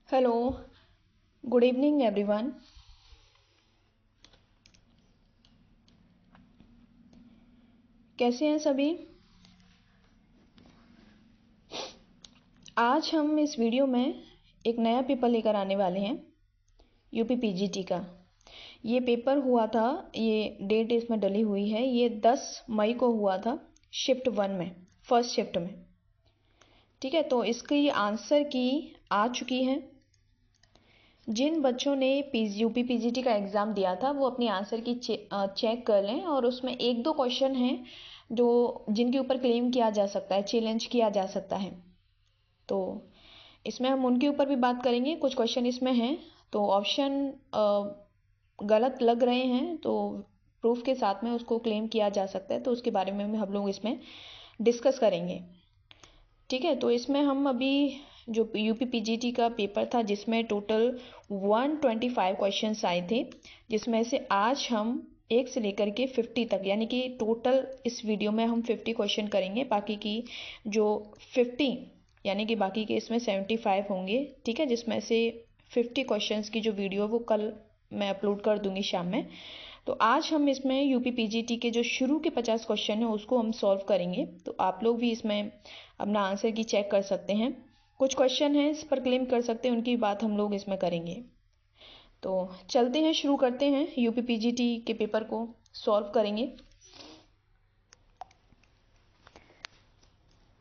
Hello, good evening everyone. कैसे हैं सभी? आज हम इस वीडियो में एक नया पेपर लेकर आने वाले हैं, यूपी पीजीटी का। ये पेपर हुआ था, ये डेट इसमें डली हुई है, ये 10 मई को हुआ था शिफ्ट 1 में, फर्स्ट शिफ्ट में। ठीक है, तो इसकी आंसर की आ चुकी है। जिन बच्चों ने यूपी पीजीटी का एग्ज़ाम दिया था वो अपनी आंसर की चेक कर लें, और उसमें एक दो क्वेश्चन हैं जो जिनके ऊपर क्लेम किया जा सकता है, चैलेंज किया जा सकता है। तो इसमें हम उनके ऊपर भी बात करेंगे। कुछ क्वेश्चन इसमें हैं तो ऑप्शन गलत लग रहे हैं तो प्रूफ के साथ में उसको क्लेम किया जा सकता है, तो उसके बारे में हम लोग इसमें डिस्कस करेंगे। ठीक है, तो इसमें हम अभी जो यूपी पीजीटी का पेपर था जिसमें टोटल 125 क्वेश्चंस आए थे, जिसमें से आज हम 1 से लेकर के 50 तक, यानी कि टोटल इस वीडियो में हम 50 क्वेश्चन करेंगे। बाकी की जो 50 यानी कि बाकी के इसमें 75 होंगे। ठीक है, जिसमें से 50 क्वेश्चंस की जो वीडियो वो कल मैं अपलोड कर दूंगी शाम में। तो आज हम इसमें यूपी पीजीटी के जो शुरू के 50 क्वेश्चन हैं उसको हम सॉल्व करेंगे। तो आप लोग भी इसमें अपना आंसर की चेक कर सकते हैं। कुछ क्वेश्चन हैं इस पर क्लेम कर सकते हैं, उनकी बात हम लोग इसमें करेंगे। तो चलते हैं, शुरू करते हैं, यूपी पीजीटी के पेपर को सॉल्व करेंगे।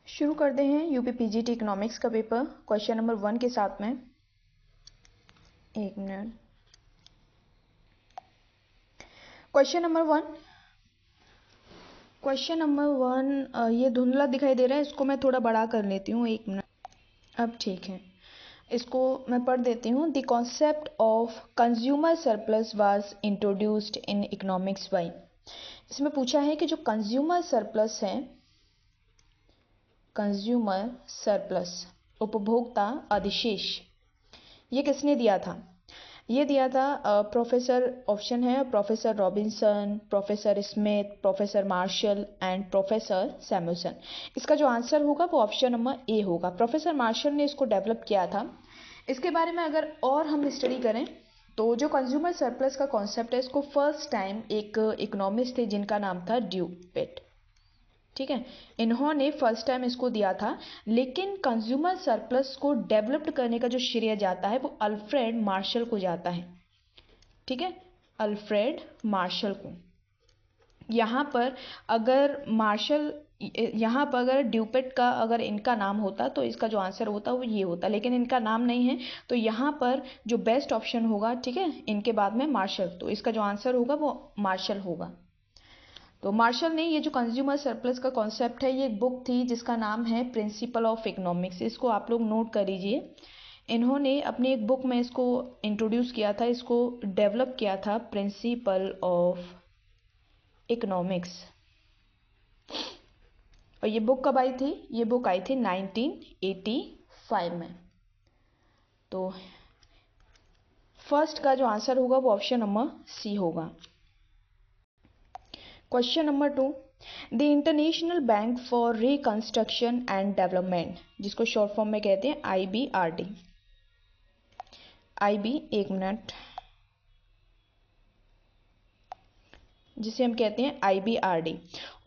शुरू करते हैं यूपी पीजीटी इकोनॉमिक्स का पेपर क्वेश्चन नंबर 1 के साथ में। एक मिनट। क्वेश्चन नंबर 1, ये धुंधला दिखाई दे रहा है, इसको मैं थोड़ा बड़ा कर लेती हूँ। एक मिनट, अब ठीक है। इसको मैं पढ़ देती हूँ। The concept of consumer surplus was introduced in economics by. इसमें पूछा है कि जो कंज्यूमर सरप्लस है, कंज्यूमर सरप्लस उपभोक्ता अधिशेष, ये किसने दिया था? ये दिया था प्रोफेसर, ऑप्शन है professor Robinson, professor Smith, professor Marshall and professor Samuelson. इसका जो आंसर होगा वो ऑप्शन नंबर ए होगा। प्रोफेसर मार्शल ने इसको डेवलप किया था। इसके बारे में अगर और हम स्टडी करें तो जो कंज्यूमर सरप्लस का कॉन्सेप्ट है, इसको फर्स्ट टाइम एक इकोनॉमिस्ट थे जिनका नाम था ड्यूपेट। ठीक है, इन्होंने फर्स्ट टाइम इसको दिया था। लेकिन कंज्यूमर सरप्लस को डेवलप करने का जो श्रेय जाता है वो अल्फ्रेड मार्शल को जाता है। ठीक है, अल्फ्रेड मार्शल को। यहाँ पर अगर मार्शल, यहाँ पर अगर ड्यूपेट का अगर इनका नाम होता तो इसका जो आंसर होता वो ये होता, लेकिन इनका नाम नहीं है तो यहाँ पर जो बेस्ट ऑप्शन होगा, ठीक है, इनके बाद में मार्शल, तो इसका जो आंसर होगा वो मार्शल होगा। तो मार्शल ने ये जो कंज्यूमर सरप्लस का कॉन्सेप्ट है, ये एक बुक थी जिसका नाम है प्रिंसिपल ऑफ इकोनॉमिक्स। इसको आप लोग नोट कर लीजिए। इन्होंने अपनी एक बुक में इसको इंट्रोड्यूस किया था, इसको डेवलप किया था, प्रिंसिपल ऑफ इकोनॉमिक्स। और ये बुक कब आई थी? ये बुक आई थी 1985 में। तो फर्स्ट का जो आंसर होगा वो ऑप्शन नंबर सी होगा। Question number 2, the international bank for reconstruction and development, जिसको शॉर्ट फॉर्म में कहते हैं IBRD। एक मिनट, जिसे हम कहते हैं IBRD,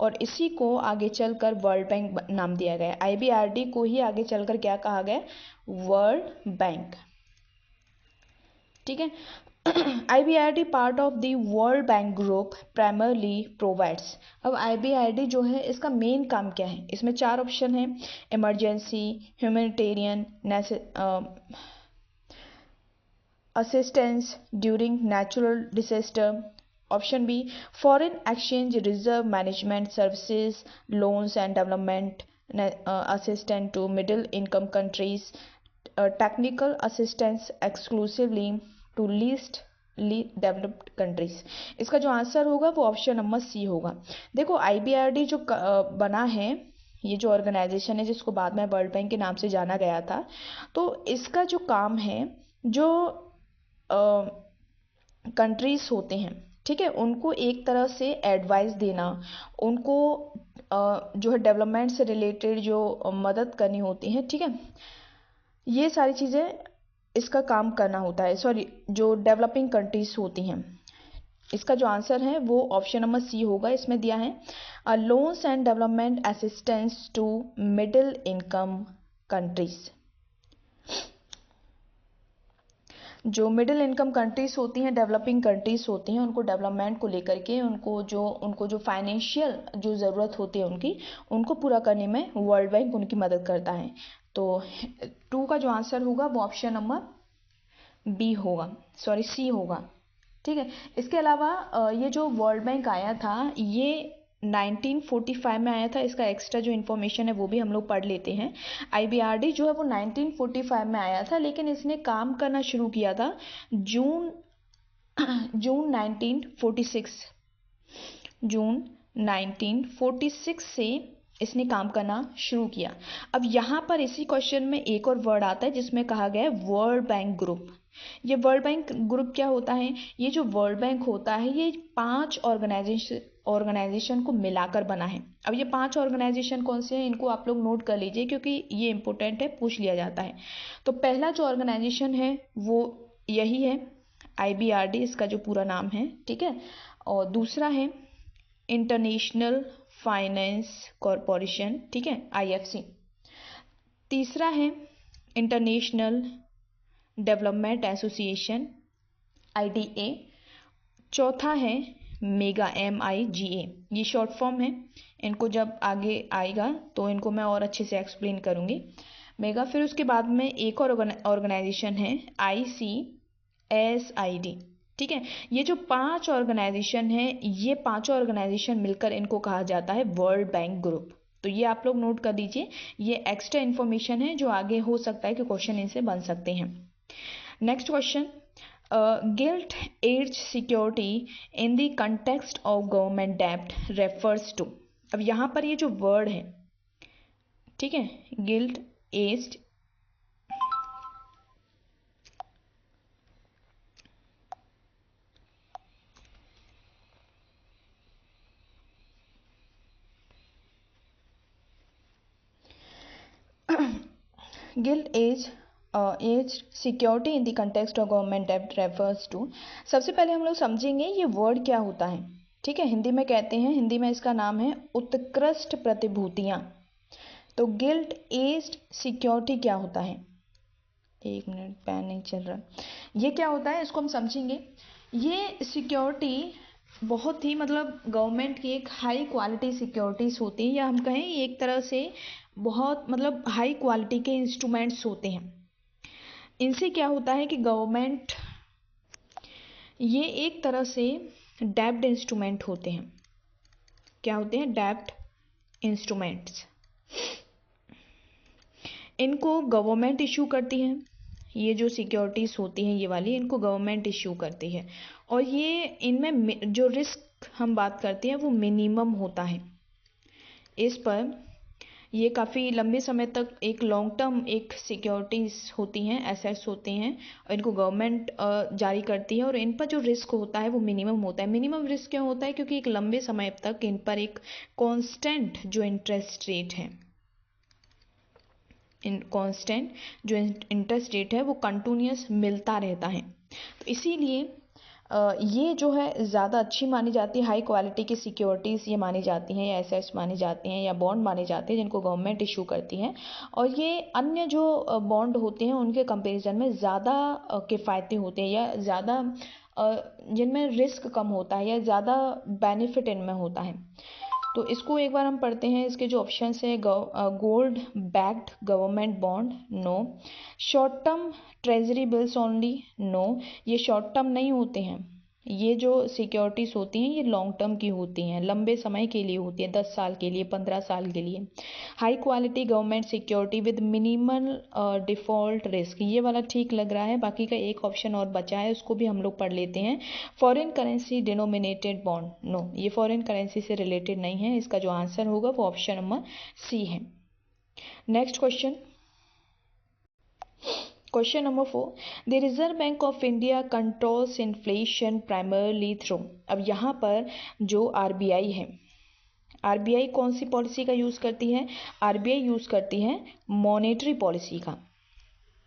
और इसी को आगे चलकर वर्ल्ड बैंक नाम दिया गया है। IBRD को ही आगे चलकर क्या कहा गया? World bank. ठीक है, IBRD part of the world bank group primarily provides. अब IBRD जो है इसका मेन काम क्या है? इसमें 4 ऑप्शन है। Emergency, humanitarian, assistance during natural disaster. Option B, foreign exchange reserve management services, loans and development assistant to middle income countries, technical assistance exclusively to least developed countries. इसका जो आंसर होगा वो option number C होगा। देखो, IBRD जो बना है, ये जो ऑर्गेनाइजेशन है जिसको बाद में वर्ल्ड बैंक के नाम से जाना गया था, तो इसका जो काम है, जो कंट्रीज होते हैं, ठीक है, उनको एक तरह से एडवाइस देना, उनको जो है डेवलपमेंट से रिलेटेड जो मदद करनी होती है, ठीक है, ये सारी चीज़ें इसका काम करना होता है, सॉरी जो डेवलपिंग कंट्रीज होती हैं। इसका जो आंसर है वो ऑप्शन नंबर सी होगा। इसमें दिया है loans and development assistance to middle income countries. जो मिडिल इनकम कंट्रीज होती हैं, डेवलपिंग कंट्रीज होती हैं, उनको डेवलपमेंट को लेकर के उनको जो फाइनेंशियल जो ज़रूरत होती है उनको पूरा करने में वर्ल्ड बैंक उनकी मदद करता है। तो 2 का जो आंसर होगा वो ऑप्शन नंबर बी होगा, सॉरी सी होगा। ठीक है। इसके अलावा ये जो वर्ल्ड बैंक आया था ये 1945 में आया था। इसका एक्स्ट्रा जो इन्फॉर्मेशन है वो भी हम लोग पढ़ लेते हैं। IBRD जो है वो 1945 में आया था, लेकिन इसने काम करना शुरू किया था जून 1946 जून 1946 से इसने काम करना शुरू किया। अब यहाँ पर इसी क्वेश्चन में एक और वर्ड आता है जिसमें कहा गया है वर्ल्ड बैंक ग्रुप। ये वर्ल्ड बैंक ग्रुप क्या होता है? ये जो वर्ल्ड बैंक होता है ये 5 ऑर्गेनाइजेशन को मिलाकर बना है। अब ये 5 ऑर्गेनाइजेशन कौन से हैं इनको आप लोग नोट कर लीजिए, क्योंकि ये इंपॉर्टेंट है, पूछ लिया जाता है। तो पहला जो ऑर्गेनाइजेशन है वो यही है, IBRD इसका जो पूरा नाम है। ठीक है। और दूसरा है इंटरनेशनल फाइनेंस कॉरपोरेशन, ठीक है, IFC। तीसरा है इंटरनेशनल डेवलपमेंट एसोसिएशन, IDA। चौथा है मेगा, MIGA। ये शॉर्ट फॉर्म है, इनको जब आगे आएगा तो इनको मैं और अच्छे से एक्सप्लेन करूँगी। मेगा। फिर उसके बाद में एक और ऑर्गेनाइजेशन है ICSID। ठीक है। ये जो 5 ऑर्गेनाइजेशन है, ये 5 ऑर्गेनाइजेशन मिलकर इनको कहा जाता है वर्ल्ड बैंक ग्रुप। तो ये आप लोग नोट कर दीजिए, ये एक्स्ट्रा इन्फॉर्मेशन है जो आगे हो सकता है कि क्वेश्चन इनसे बन सकते हैं। Next question, gilt edge security in the context of government डेब्ट रेफर्स टू। अब यहाँ पर ये जो वर्ड है, ठीक है, gilt edge gilt edge security in the context of government डेब्ट रेफर्स टू। सबसे पहले हम लोग समझेंगे ये वर्ड क्या होता है। ठीक है। हिंदी में कहते हैं, हिंदी में इसका नाम है उत्कृष्ट प्रतिभूतियां। तो गिल्ट एज सिक्योरिटी क्या होता है? एक मिनट, पेन नहीं चल रहा। ये क्या होता है इसको हम समझेंगे। ये सिक्योरिटी बहुत ही मतलब गवर्नमेंट की एक हाई क्वालिटी सिक्योरिटीज होती हैं, या हम कहें एक तरह से बहुत मतलब हाई क्वालिटी के इंस्ट्रूमेंट्स होते हैं। इनसे क्या होता है कि गवर्नमेंट, ये एक तरह से डेब्ट इंस्ट्रूमेंट होते हैं। क्या होते हैं? डेब्ट इंस्ट्रूमेंट्स। इनको गवर्नमेंट इशू करती है। ये जो सिक्योरिटीज होती हैं ये वाली, इनको गवर्नमेंट इशू करती है। और ये इनमें जो रिस्क हम बात करते हैं वो मिनिमम होता है। इस पर ये काफ़ी लंबे समय तक एक लॉन्ग टर्म एक सिक्योरिटीज़ होती हैं, एसेट्स होते हैं, और इनको गवर्नमेंट जारी करती है। और इन पर जो रिस्क होता है वो मिनिमम होता है। मिनिमम रिस्क क्यों होता है? क्योंकि एक लंबे समय तक इन पर एक कांस्टेंट जो इंटरेस्ट रेट है, कांस्टेंट जो इंटरेस्ट रेट है वो कंटिन्यूस मिलता रहता है। तो इसीलिए ये जो है ज़्यादा अच्छी मानी जाती है। हाई क्वालिटी की सिक्योरिटीज़ ये मानी जाती हैं, या एसेट्स मानी जाती हैं, या बॉन्ड माने जाते हैं जिनको गवर्नमेंट इशू करती है। और ये अन्य जो बॉन्ड होते हैं उनके कंपैरिजन में ज़्यादा किफ़ायती होते हैं, या ज़्यादा जिनमें रिस्क कम होता है, या ज़्यादा बेनिफिट इनमें होता है। तो इसको एक बार हम पढ़ते हैं। इसके जो ऑप्शंस है, gold backed government bond, no. Short term treasury bills only, no, ये शॉर्ट टर्म नहीं होते हैं। ये जो सिक्योरिटीज़ होती हैं ये लॉन्ग टर्म की होती हैं, लंबे समय के लिए होती है, 10 साल के लिए, 15 साल के लिए। High quality government security with minimal default risk, ये वाला ठीक लग रहा है। बाकी का एक ऑप्शन और बचा है, उसको भी हम लोग पढ़ लेते हैं। Foreign currency denominated bond, no, ये फॉरेन करेंसी से रिलेटेड नहीं है। इसका जो आंसर होगा वो ऑप्शन नंबर सी है। Next question, question number 4, the reserve bank of India controls inflation primarily through. अब यहाँ पर जो RBI है, RBI कौन सी पॉलिसी का यूज़ करती है? RBI यूज़ करती है मॉनेटरी पॉलिसी का।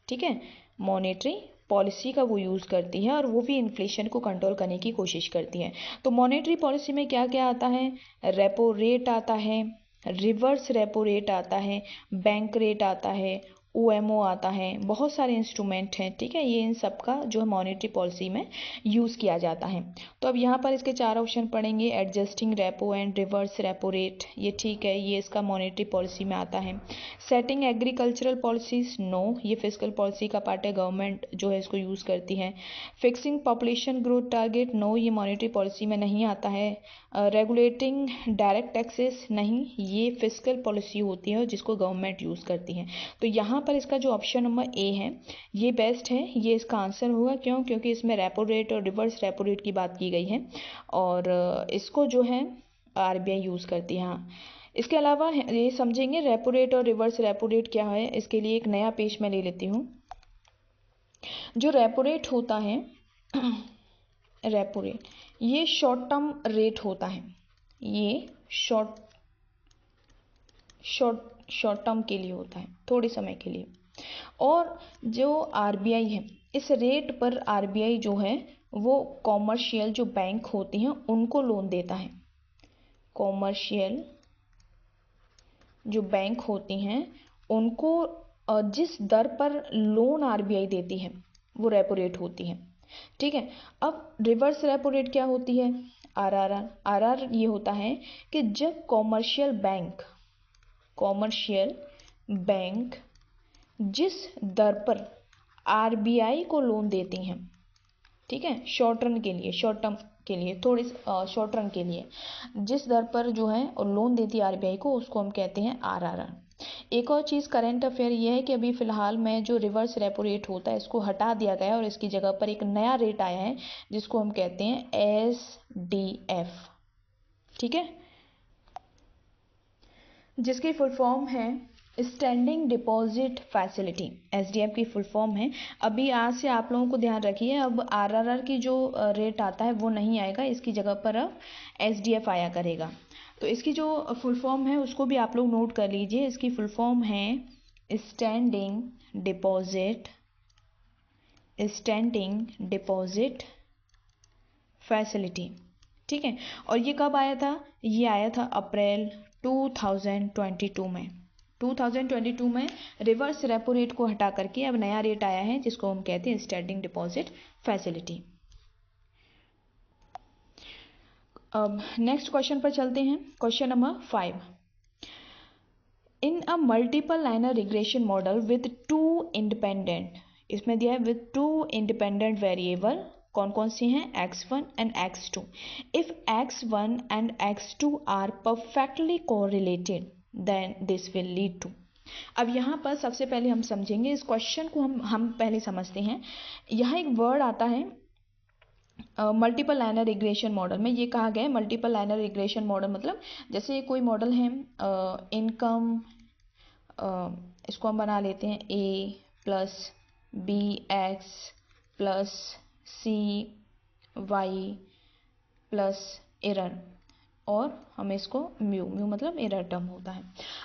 ठीक है, मॉनेटरी पॉलिसी का वो यूज़ करती है और वो भी इन्फ्लेशन को कंट्रोल करने की कोशिश करती है। तो मॉनेटरी पॉलिसी में क्या क्या आता है, रेपो रेट आता है, रिवर्स रेपो रेट आता है, बैंक रेट आता है, ओएमओ आता है, बहुत सारे इंस्ट्रूमेंट हैं, ठीक है, ये इन सब का जो है मॉनेटरी पॉलिसी में यूज़ किया जाता है। तो अब यहाँ पर इसके 4 ऑप्शन पड़ेंगे, adjusting repo and reverse repo rate, ये ठीक है, ये इसका मॉनेटरी पॉलिसी में आता है। सेटिंग एग्रीकल्चरल पॉलिसीज, नो, ये फिजिकल पॉलिसी का पार्ट है, गवर्नमेंट जो है इसको यूज़ करती है। Fixing population growth target, no, ये मॉनेटरी पॉलिसी में नहीं आता है। रेगुलेटिंग डायरेक्ट टैक्सेस, नहीं, ये फिजिकल पॉलिसी होती है जिसको गवर्नमेंट यूज़ करती है। तो यहाँ पर इसका जो ऑप्शन नंबर ए है ये बेस्ट है, ये इसका आंसर होगा। क्यों? क्योंकि इसमें रेपो रेट और रिवर्स रेपो रेट की बात की गई है और इसको जो है आरबीआई यूज़ करती है। हाँ, इसके अलावा ये समझेंगे रेपो रेट और रिवर्स रेपो रेट क्या है, इसके लिए एक नया पेज मैं ले लेती हूँ। जो रेपो रेट होता है रेपो रेट ये शॉर्ट टर्म रेट होता है, ये शॉर्ट टर्म के लिए होता है, थोड़े समय के लिए। और जो आरबीआई है, इस रेट पर आरबीआई जो है वो कॉमर्शियल जो बैंक होती हैं उनको लोन देता है। कॉमर्शियल जो बैंक होती हैं उनको जिस दर पर लोन आरबीआई देती है वो रेपो रेट होती है, ठीक है। अब रिवर्स रेपो रेट क्या होती है, आरआरआर। आरआर ये होता है कि जब कॉमर्शियल बैंक जिस दर पर आरबीआई को लोन देती हैं, ठीक है, शॉर्ट टर्म के लिए, थोड़ी शॉर्ट रन के लिए जिस दर पर जो है और लोन देती है आरबीआई को, उसको हम कहते हैं आरआरआर। एक और चीज़ करंट अफेयर ये है कि अभी फ़िलहाल में जो रिवर्स रेपो रेट होता है इसको हटा दिया गया है और इसकी जगह पर एक नया रेट आया है जिसको हम कहते हैं एसडीएफ, ठीक है, जिसकी फुल फॉर्म है स्टैंडिंग डिपॉजिट फैसिलिटी। एसडीएफ की फुल फॉर्म है। अभी आज से आप लोगों को ध्यान रखिए, अब आरआरआर की जो रेट आता है वो नहीं आएगा, इसकी जगह पर अब एसडीएफ आया करेगा। तो इसकी जो फुल फॉर्म है उसको भी आप लोग नोट कर लीजिए। इसकी फुल फॉर्म है स्टैंडिंग डिपॉजिट फैसिलिटी, ठीक है। और ये कब आया था, ये आया था अप्रैल 2022 में। 2022 में रिवर्स रेपो रेट को हटा करके अब नया रेट आया है जिसको हम कहते हैं स्टैंडिंग डिपॉजिट फैसिलिटी। अब नेक्स्ट क्वेश्चन पर चलते हैं, question number 5। In a multiple liner regression model with two independent, इसमें दिया है विद टू इंडिपेंडेंट वेरिएबल, कौन कौन सी हैं, x1 and x2। If x1 and x2 are perfectly correlated then this will lead to. अब यहाँ पर सबसे पहले हम समझेंगे इस क्वेश्चन को, हम पहले समझते हैं। यहाँ एक वर्ड आता है मल्टीपल लाइनर रिग्रेशन मॉडल में, ये कहा गया है मल्टीपल लाइनर रिग्रेशन मॉडल मतलब जैसे कोई मॉडल है इनकम, इसको हम बना लेते हैं ए प्लस बी एक्स प्लस सी वाई प्लस एरर, और हम इसको म्यू मतलब एरर टर्म होता है।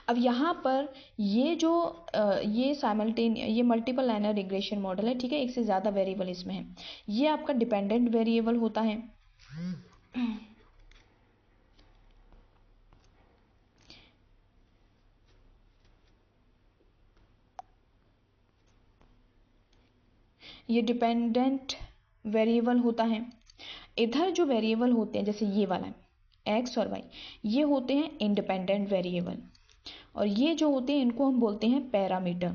अब यहाँ पर ये जो ये मल्टीपल लाइनर रिग्रेशन मॉडल है, ठीक है, एक से ज़्यादा वेरिएबल इसमें है। ये आपका डिपेंडेंट वेरिएबल होता है ये डिपेंडेंट वेरिएबल होता है। इधर जो वेरिएबल होते हैं जैसे ये वाला एक्स और वाई, ये होते हैं इंडिपेंडेंट वेरिएबल, और ये जो होते हैं इनको हम बोलते हैं पैरामीटर।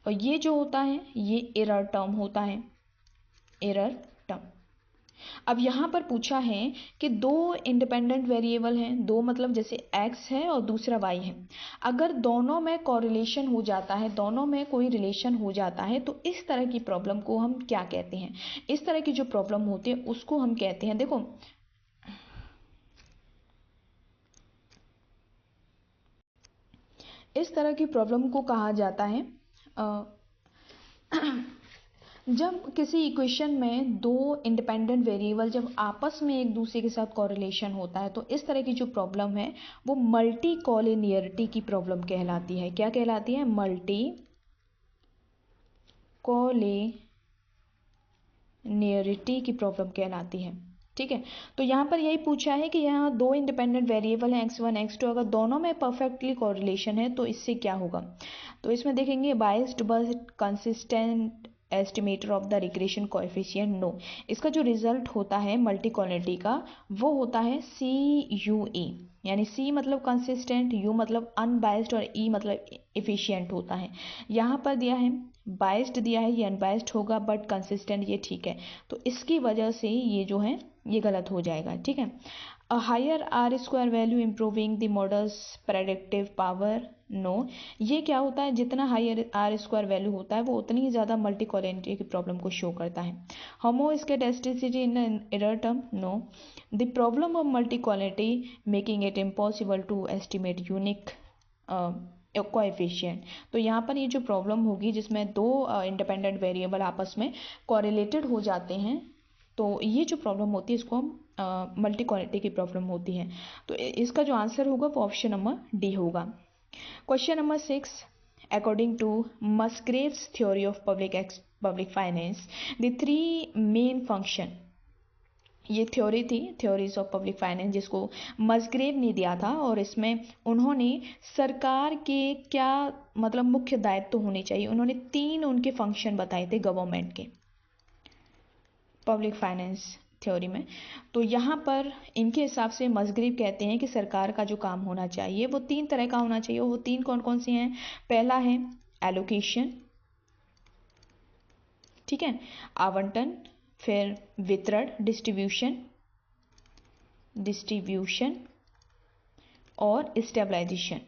और ये जो होता है ये एरर टर्म होता है, एरर टर्म। अब यहाँ पर पूछा है कि दो इंडिपेंडेंट वेरिएबल हैं, दो मतलब जैसे x है और दूसरा y है, अगर दोनों में कोरिलेशन हो जाता है, दोनों में कोई रिलेशन हो जाता है, तो इस तरह की प्रॉब्लम को हम क्या कहते हैं, इस तरह की जो प्रॉब्लम होती है उसको हम कहते हैं, देखो इस तरह की प्रॉब्लम को कहा जाता है जब किसी इक्वेशन में दो इंडिपेंडेंट वेरिएबल जब आपस में एक दूसरे के साथ कॉरिलेशन होता है तो इस तरह की जो प्रॉब्लम है वो मल्टी कॉलिनियरिटी की प्रॉब्लम कहलाती है। क्या कहलाती है? मल्टी कॉलिनियरिटी की प्रॉब्लम कहलाती है। ठीक है, तो यहाँ पर यही पूछा है कि यहाँ दो इंडिपेंडेंट वेरिएबल हैं x1 x2, अगर दोनों में परफेक्टली कॉरिलेशन है तो इससे क्या होगा। तो इसमें देखेंगे biased but consistent estimator of the regression coefficient no. इसका जो रिजल्ट होता है मल्टी कॉलिनियरिटी का वो होता है CUE, यानी C मतलब कंसिस्टेंट, U मतलब अनबाइस्ड और E मतलब एफिशिएंट होता है। यहाँ पर दिया है बाइस्ड दिया है, ये अनबाइस्ड होगा, बट कंसिस्टेंट ये ठीक है। तो इसकी वजह से ये जो है ये गलत हो जाएगा। ठीक है, a higher R square value improving the model's predictive power no. ये क्या होता है, जितना हायर आर स्क्वायर वैल्यू होता है वो उतनी ही ज़्यादा मल्टी कॉलिनियरिटी की प्रॉब्लम को शो करता है। Homoscedasticity in error term no. The problem of multi collinearity making it impossible to estimate unique coefficient. तो यहाँ पर ये जो प्रॉब्लम होगी जिसमें दो इंडिपेंडेंट वेरिएबल आपस में कॉरिलेटेड हो जाते हैं तो ये जो प्रॉब्लम होती है इसको हम मल्टी कॉलिनियरिटी की प्रॉब्लम होती है। तो इसका जो आंसर होगा वो ऑप्शन नंबर डी होगा। Question number 6, according to Musgrave's theory of public finance the three main function. ये थ्योरी थी, थ्योरीज ऑफ पब्लिक फाइनेंस, जिसको मस्ग्रेव ने दिया था और इसमें उन्होंने सरकार के क्या मतलब मुख्य दायित्व होने चाहिए, उन्होंने 3 उनके फंक्शन बताए थे गवर्नमेंट के पब्लिक फाइनेंस थ्योरी में। तो यहाँ पर इनके हिसाब से मस्ग्रेव कहते हैं कि सरकार का जो काम होना चाहिए वो 3 तरह का होना चाहिए। वो 3 कौन कौन से हैं? पहला है एलोकेशन, ठीक है, आवंटन, फिर वितरण डिस्ट्रीब्यूशन और स्टेबलाइजेशन।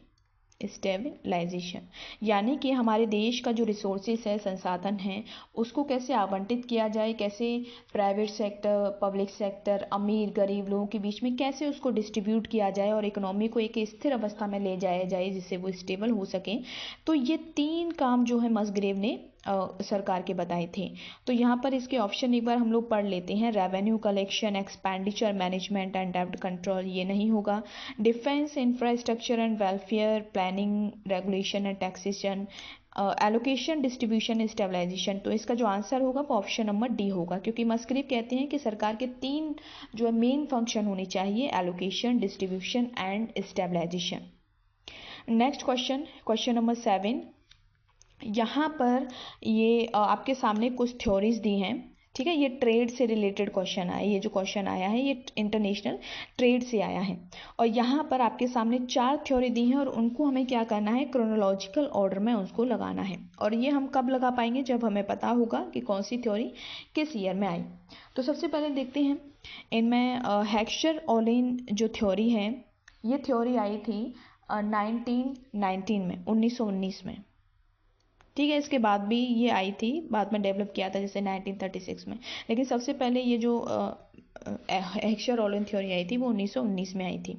यानी कि हमारे देश का जो रिसोर्सेस है, संसाधन हैं, उसको कैसे आवंटित किया जाए, कैसे प्राइवेट सेक्टर, पब्लिक सेक्टर, अमीर गरीब लोगों के बीच में कैसे उसको डिस्ट्रीब्यूट किया जाए और इकोनॉमी को एक स्थिर अवस्था में ले जाया जाए जिससे वो स्टेबल हो सके। तो ये 3 काम जो है मस्ग्रेव ने सरकार के बताए थे। तो यहाँ पर इसके ऑप्शन एक बार हम लोग पढ़ लेते हैं। Revenue collection, expenditure management and डेब्ट कंट्रोल, ये नहीं होगा। Defence, infrastructure and welfare, planning, regulation and taxation, allocation, distribution, stabilisation. तो इसका जो आंसर होगा वो ऑप्शन नंबर डी होगा, क्योंकि मस्ग्रेव कहते हैं कि सरकार के 3 जो है मेन फंक्शन होने चाहिए, allocation, distribution and stabilisation. Next question, question number 7। यहाँ पर ये आपके सामने कुछ थ्योरीज दी हैं, ठीक है। ये ट्रेड से रिलेटेड क्वेश्चन आया, ये जो क्वेश्चन आया है ये इंटरनेशनल ट्रेड से आया है। और यहाँ पर आपके सामने 4 थ्योरी दी हैं और उनको हमें क्या करना है, क्रोनोलॉजिकल ऑर्डर में उसको लगाना है। और ये हम कब लगा पाएंगे, जब हमें पता होगा कि कौन सी थ्योरी किस ईयर में आई। तो सबसे पहले देखते हैं इनमें हेक्सचर ओलिन जो थ्योरी है, ये थ्योरी आई थी 1919 में, 1919 में, ठीक है। इसके बाद भी ये आई थी, बाद में डेवलप किया था जैसे 1936 में, लेकिन सबसे पहले ये जो हेक्सचर ओलिन थ्योरी आई थी वो 1919 में आई थी।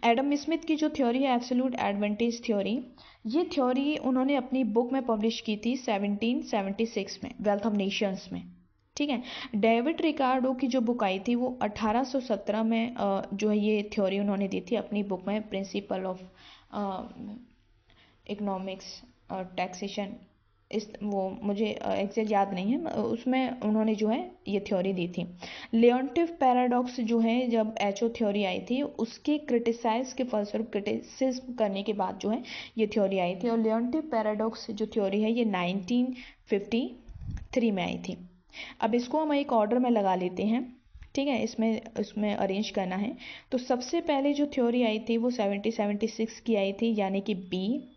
एडम स्मिथ की जो थ्योरी है एब्सोल्यूट एडवांटेज थ्योरी, ये थ्योरी उन्होंने अपनी बुक में पब्लिश की थी 1776 में, वेल्थ ऑफ नेशंस में, ठीक है। डेविड रिकार्डो की जो बुक आई थी वो 1817 में जो है ये थ्योरी उन्होंने दी थी अपनी बुक में, प्रिंसिपल ऑफ इकोनॉमिक्स और टैक्सेशन, इस वो मुझे एग्जैक्ट याद नहीं है, उसमें उन्होंने जो है ये थ्योरी दी थी। लियोन्टिफ पैराडॉक्स जो है, जब एचओ थ्योरी आई थी उसके क्रिटिसाइज के फलस्वरूप, क्रिटिसिज्म करने के बाद जो है ये थ्योरी आई थी। और लियोन्टिफ पैराडॉक्स जो थ्योरी है ये 1953 में आई थी। अब इसको हम एक ऑर्डर में लगा लेते हैं, ठीक है, इसमें अरेंज करना है। तो सबसे पहले जो थ्योरी आई थी वो 1776 की आई थी, यानी कि बी।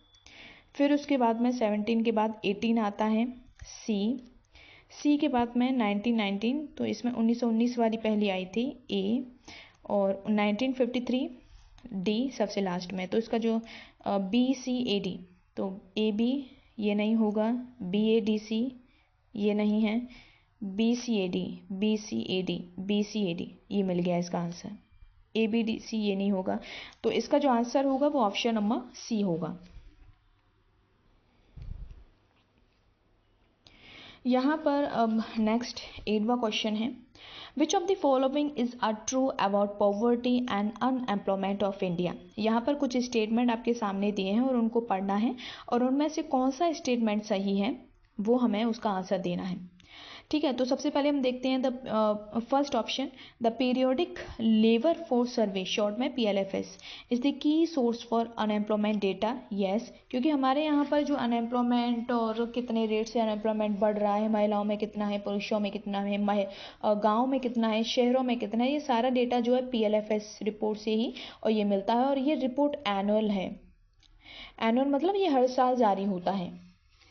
फिर उसके बाद में 17 के बाद 18 आता है, सी के बाद में 1919, तो इसमें 1919 वाली पहली आई थी, ए। और 1953 डी सबसे लास्ट में। तो इसका जो BCAD, तो AB ये नहीं होगा, BADC ये नहीं है, BCAD ये मिल गया इसका आंसर। ABDC ये नहीं होगा, तो इसका जो आंसर होगा वो ऑप्शन नंबर सी होगा। यहाँ पर अब नेक्स्ट 8वां क्वेश्चन है, which of the following is a true about poverty and unemployment of India. यहाँ पर कुछ स्टेटमेंट आपके सामने दिए हैं और उनको पढ़ना है और उनमें से कौन सा स्टेटमेंट सही है वो हमें उसका आंसर देना है। ठीक है, तो सबसे पहले हम देखते हैं the first option, the periodic labour force survey short में PLFS is the key source for unemployment data. Yes, क्योंकि हमारे यहाँ पर जो अनएम्प्लॉयमेंट और कितने रेट से अनएम्प्लॉयमेंट बढ़ रहा है, महिलाओं में कितना है, पुरुषों में कितना है, गाँव में कितना है, शहरों में कितना है, ये सारा डेटा जो है PLFS रिपोर्ट से ही और ये मिलता है और ये रिपोर्ट एनुअल है। एनुअल मतलब ये हर साल जारी होता है।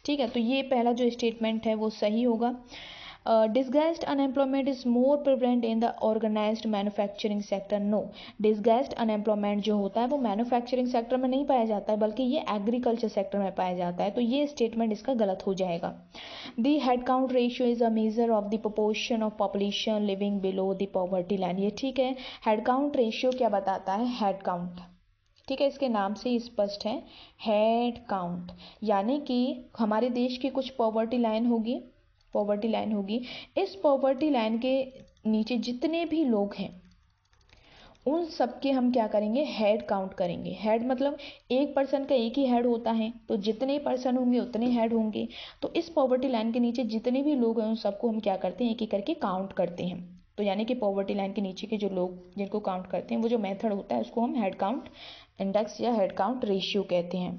ठीक है, तो ये पहला जो स्टेटमेंट है वो सही होगा। Disguised unemployment is more prevalent in the organised manufacturing sector. No, disguised unemployment जो होता है वो मैन्युफैक्चरिंग सेक्टर में नहीं पाया जाता है बल्कि ये एग्रीकल्चर सेक्टर में पाया जाता है, तो ये स्टेटमेंट इसका गलत हो जाएगा। The head count ratio is a measure of the proportion of population living below the poverty line. ये ठीक है, हेड काउंट रेशियो क्या बताता है, हेड काउंट। ठीक है, इसके नाम से स्पष्ट है, हेड काउंट, यानी कि हमारे देश की कुछ पॉवर्टी लाइन होगी, इस पॉवर्टी लाइन के नीचे जितने भी लोग हैं उन सबके हम क्या करेंगे, हेड काउंट करेंगे। हेड मतलब एक पर्सन का एक ही हेड होता है, तो जितने पर्सन होंगे उतने हेड होंगे। तो इस पॉवर्टी लाइन के नीचे जितने भी लोग हैं उन सबको हम क्या करते हैं, एक एक करके काउंट करते हैं। तो यानी कि पॉवर्टी लाइन के नीचे के जो लोग जिनको काउंट करते हैं वो जो मेथड होता है उसको हम हेड काउंट इंडेक्स या हेड काउंट रेशियो कहते हैं।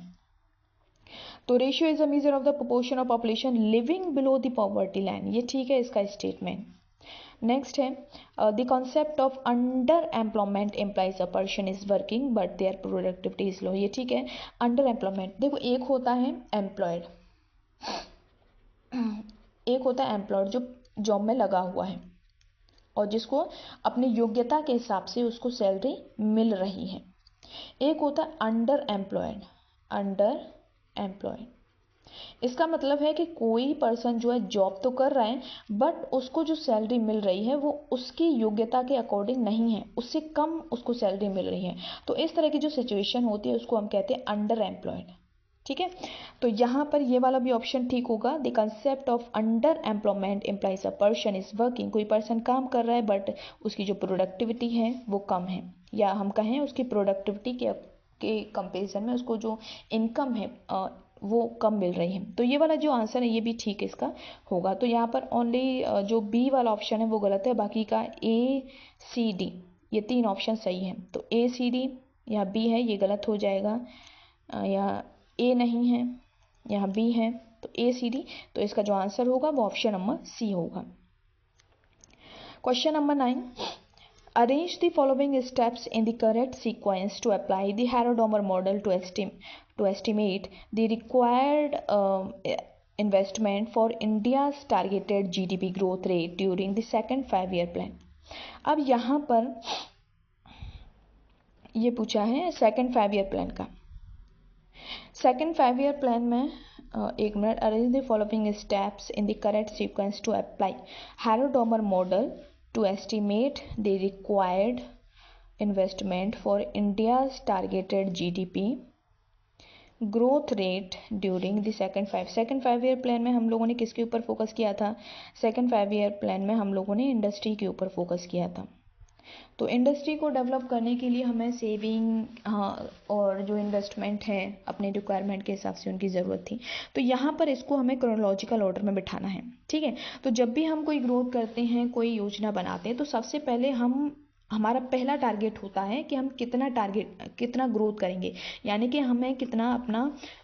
तो ratio is a measure of the proportion of population living below the poverty line, ये ठीक है इसका स्टेटमेंट। नेक्स्ट है, the concept of under employment implies a person is working but there productivity is low. ये ठीक है, under employment देखो, एक होता है एम्प्लॉयड, एक होता है एम्प्लॉयड जो जॉब में लगा हुआ है और जिसको अपनी योग्यता के हिसाब से उसको सैलरी मिल रही है। एक होता है अंडर एम्प्लॉयड, अंडर एम्प्लॉयड इसका मतलब है कि कोई पर्सन जो है जॉब तो कर रहा है बट उसको जो सैलरी मिल रही है वो उसकी योग्यता के अकॉर्डिंग नहीं है, उससे कम उसको सैलरी मिल रही है। तो इस तरह की जो सिचुएशन होती है उसको हम कहते हैं अंडर एम्प्लॉयड। ठीक है, तो यहाँ पर ये वाला भी ऑप्शन ठीक होगा। The concept of under employment implies a person is working, कोई पर्सन काम कर रहा है बट उसकी जो प्रोडक्टिविटी है वो कम है, या हम कहें उसकी प्रोडक्टिविटी के कंपेरिजन में उसको जो इनकम है वो कम मिल रही है। तो ये वाला जो आंसर है ये भी ठीक इसका होगा। तो यहाँ पर ओनली जो बी वाला ऑप्शन है वो गलत है, बाकी का ACD ये 3 ऑप्शन सही है। तो ACD यहाँ B है ये गलत हो जाएगा, यहाँ A नहीं है, यहाँ B है, तो ACD, तो इसका जो आंसर होगा वो ऑप्शन नंबर C होगा। Question number 9, arrange the following steps in the correct sequence to apply the Harrod-Domar model to estimate the required investment for India's targeted GDP growth rate during the second 5-year plan। अब यहाँ पर ये पूछा है second 5-year plan का। Second 5-year plan में एक minute, arrange the following steps in the correct sequence to apply Harrod-Domar model to estimate the required investment for India's targeted GDP growth rate during the second 5-year plan में हम लोगों ने किसके ऊपर focus किया था, सेकंड 5-year plan में हम लोगों ने इंडस्ट्री के ऊपर फोकस किया था। तो इंडस्ट्री को डेवलप करने के लिए हमें सेविंग और जो इन्वेस्टमेंट है अपने रिक्वायरमेंट के हिसाब से उनकी ज़रूरत थी। तो यहाँ पर इसको हमें क्रोनोलॉजिकल ऑर्डर में बिठाना है। ठीक है, तो जब भी हम कोई ग्रोथ करते हैं, कोई योजना बनाते हैं, तो सबसे पहले हमारा पहला टारगेट होता है कि हम कितना ग्रोथ करेंगे, यानी कि हमें कितना अपना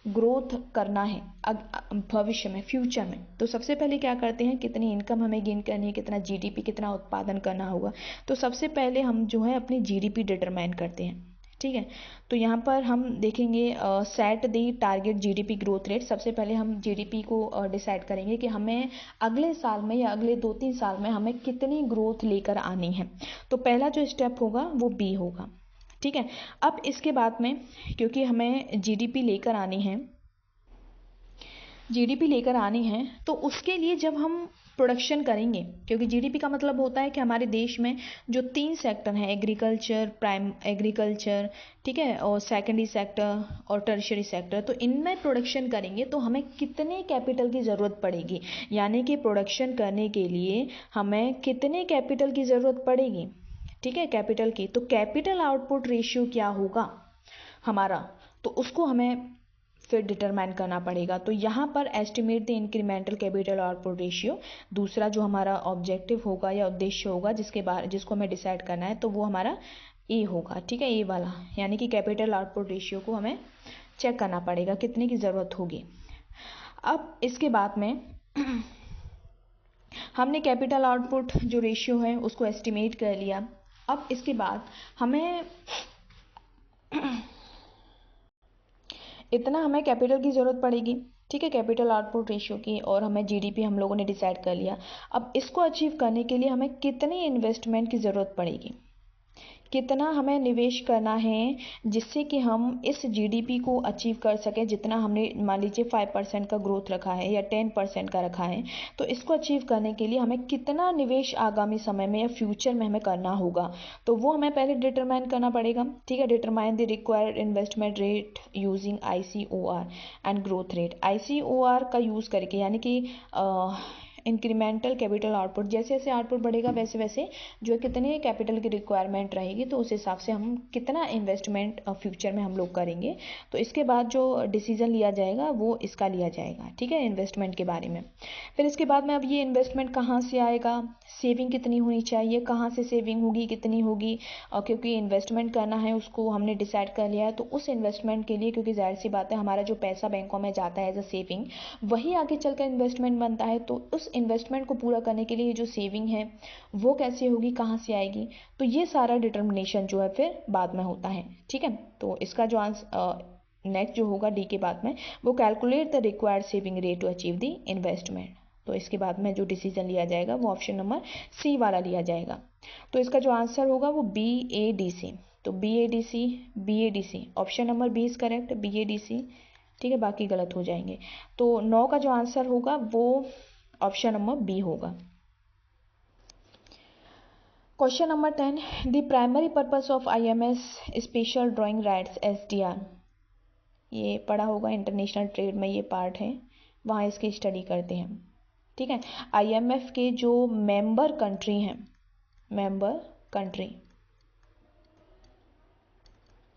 ग्रोथ करना है भविष्य में, फ्यूचर में। तो सबसे पहले क्या करते हैं, कितनी इनकम हमें गेन करनी है, कितना GDP, कितना उत्पादन करना होगा। तो सबसे पहले हम जो है अपनी GDP डिटरमाइन करते हैं। ठीक है, तो यहाँ पर हम देखेंगे सेट दी टारगेट GDP ग्रोथ रेट। सबसे पहले हम GDP को डिसाइड करेंगे कि हमें अगले साल में या अगले 2-3 साल में हमें कितनी ग्रोथ लेकर आनी है। तो पहला जो स्टेप होगा वो B होगा। ठीक है, अब इसके बाद में क्योंकि हमें GDP लेकर आनी है तो उसके लिए जब हम प्रोडक्शन करेंगे, क्योंकि जीडीपी का मतलब होता है कि हमारे देश में जो 3 सेक्टर हैं, एग्रीकल्चर, प्राइम एग्रीकल्चर, ठीक है, और सेकेंडरी सेक्टर और टर्शियरी सेक्टर, तो इनमें प्रोडक्शन करेंगे तो हमें कितने कैपिटल की ज़रूरत पड़ेगी, यानी कि प्रोडक्शन करने के लिए हमें कितने कैपिटल की ज़रूरत पड़ेगी, ठीक है, कैपिटल की। तो कैपिटल आउटपुट रेशियो क्या होगा हमारा, तो उसको हमें फिर डिटरमाइन करना पड़ेगा। तो यहाँ पर estimate the incremental capital output ratio, दूसरा जो हमारा ऑब्जेक्टिव होगा या उद्देश्य होगा जिसको हमें डिसाइड करना है, तो वो हमारा ए होगा, ठीक है, ए वाला, यानी कि कैपिटल आउटपुट रेशियो को हमें चेक करना पड़ेगा कितने की ज़रूरत होगी। अब इसके बाद में हमने कैपिटल आउटपुट जो रेशियो है उसको एस्टिमेट कर लिया। अब इसके बाद हमें इतना हमें कैपिटल की ज़रूरत पड़ेगी, ठीक है, कैपिटल आउटपुट रेशियो की, और हमें जीडीपी हम लोगों ने डिसाइड कर लिया। अब इसको अचीव करने के लिए हमें कितनी इन्वेस्टमेंट की ज़रूरत पड़ेगी, कितना हमें निवेश करना है जिससे कि हम इस जीडीपी को अचीव कर सकें, जितना हमने मान लीजिए 5% का ग्रोथ रखा है या 10% का रखा है, तो इसको अचीव करने के लिए हमें कितना निवेश आगामी समय में या फ्यूचर में हमें करना होगा, तो वो हमें पहले डिटरमाइन करना पड़ेगा, ठीक है। Determine the required investment rate using ICOR and growth rate. ICOR का यूज़ करके, यानी कि इंक्रीमेंटल कैपिटल आउटपुट, जैसे जैसे आउटपुट बढ़ेगा वैसे वैसे जो है कितने कैपिटल की रिक्वायरमेंट रहेगी, तो उस हिसाब से हम कितना इन्वेस्टमेंट फ्यूचर में हम लोग करेंगे, तो इसके बाद जो डिसीजन लिया जाएगा वो इसका लिया जाएगा, ठीक है, इन्वेस्टमेंट के बारे में। फिर इसके बाद में अब ये इन्वेस्टमेंट कहाँ से आएगा, सेविंग कितनी होनी चाहिए, कहाँ से सेविंग होगी, कितनी होगी, और क्योंकि इन्वेस्टमेंट करना है उसको हमने डिसाइड कर लिया है, तो उस इन्वेस्टमेंट के लिए, क्योंकि जाहिर सी बात है हमारा जो पैसा बैंकों में जाता है एज अ सेविंग, वही आगे चलकर इन्वेस्टमेंट बनता है, तो उस इन्वेस्टमेंट को पूरा करने के लिए जो सेविंग है वो कैसे होगी, कहाँ से आएगी, तो ये सारा डिटर्मिनेशन जो है फिर बाद में होता है, ठीक है। तो इसका जो आंसर नेक्स्ट जो होगा डी के बाद में, वो calculate the required saving rate to achieve the investment, तो इसके बाद में जो डिसीजन लिया जाएगा वो ऑप्शन नंबर सी वाला लिया जाएगा। तो इसका जो आंसर होगा वो BADC, तो BADC option number B is correct, BADC, ठीक है, बाकी गलत हो जाएंगे। तो 9 का जो आंसर होगा वो ऑप्शन नंबर बी होगा। Question number 10, the primary purpose of IMS special drawing rights SDR, ये पढ़ा होगा, इंटरनेशनल ट्रेड में ये पार्ट है, वहाँ इसकी स्टडी करते हैं, ठीक है। IMF के जो मेंबर कंट्री हैं, मेंबर कंट्री,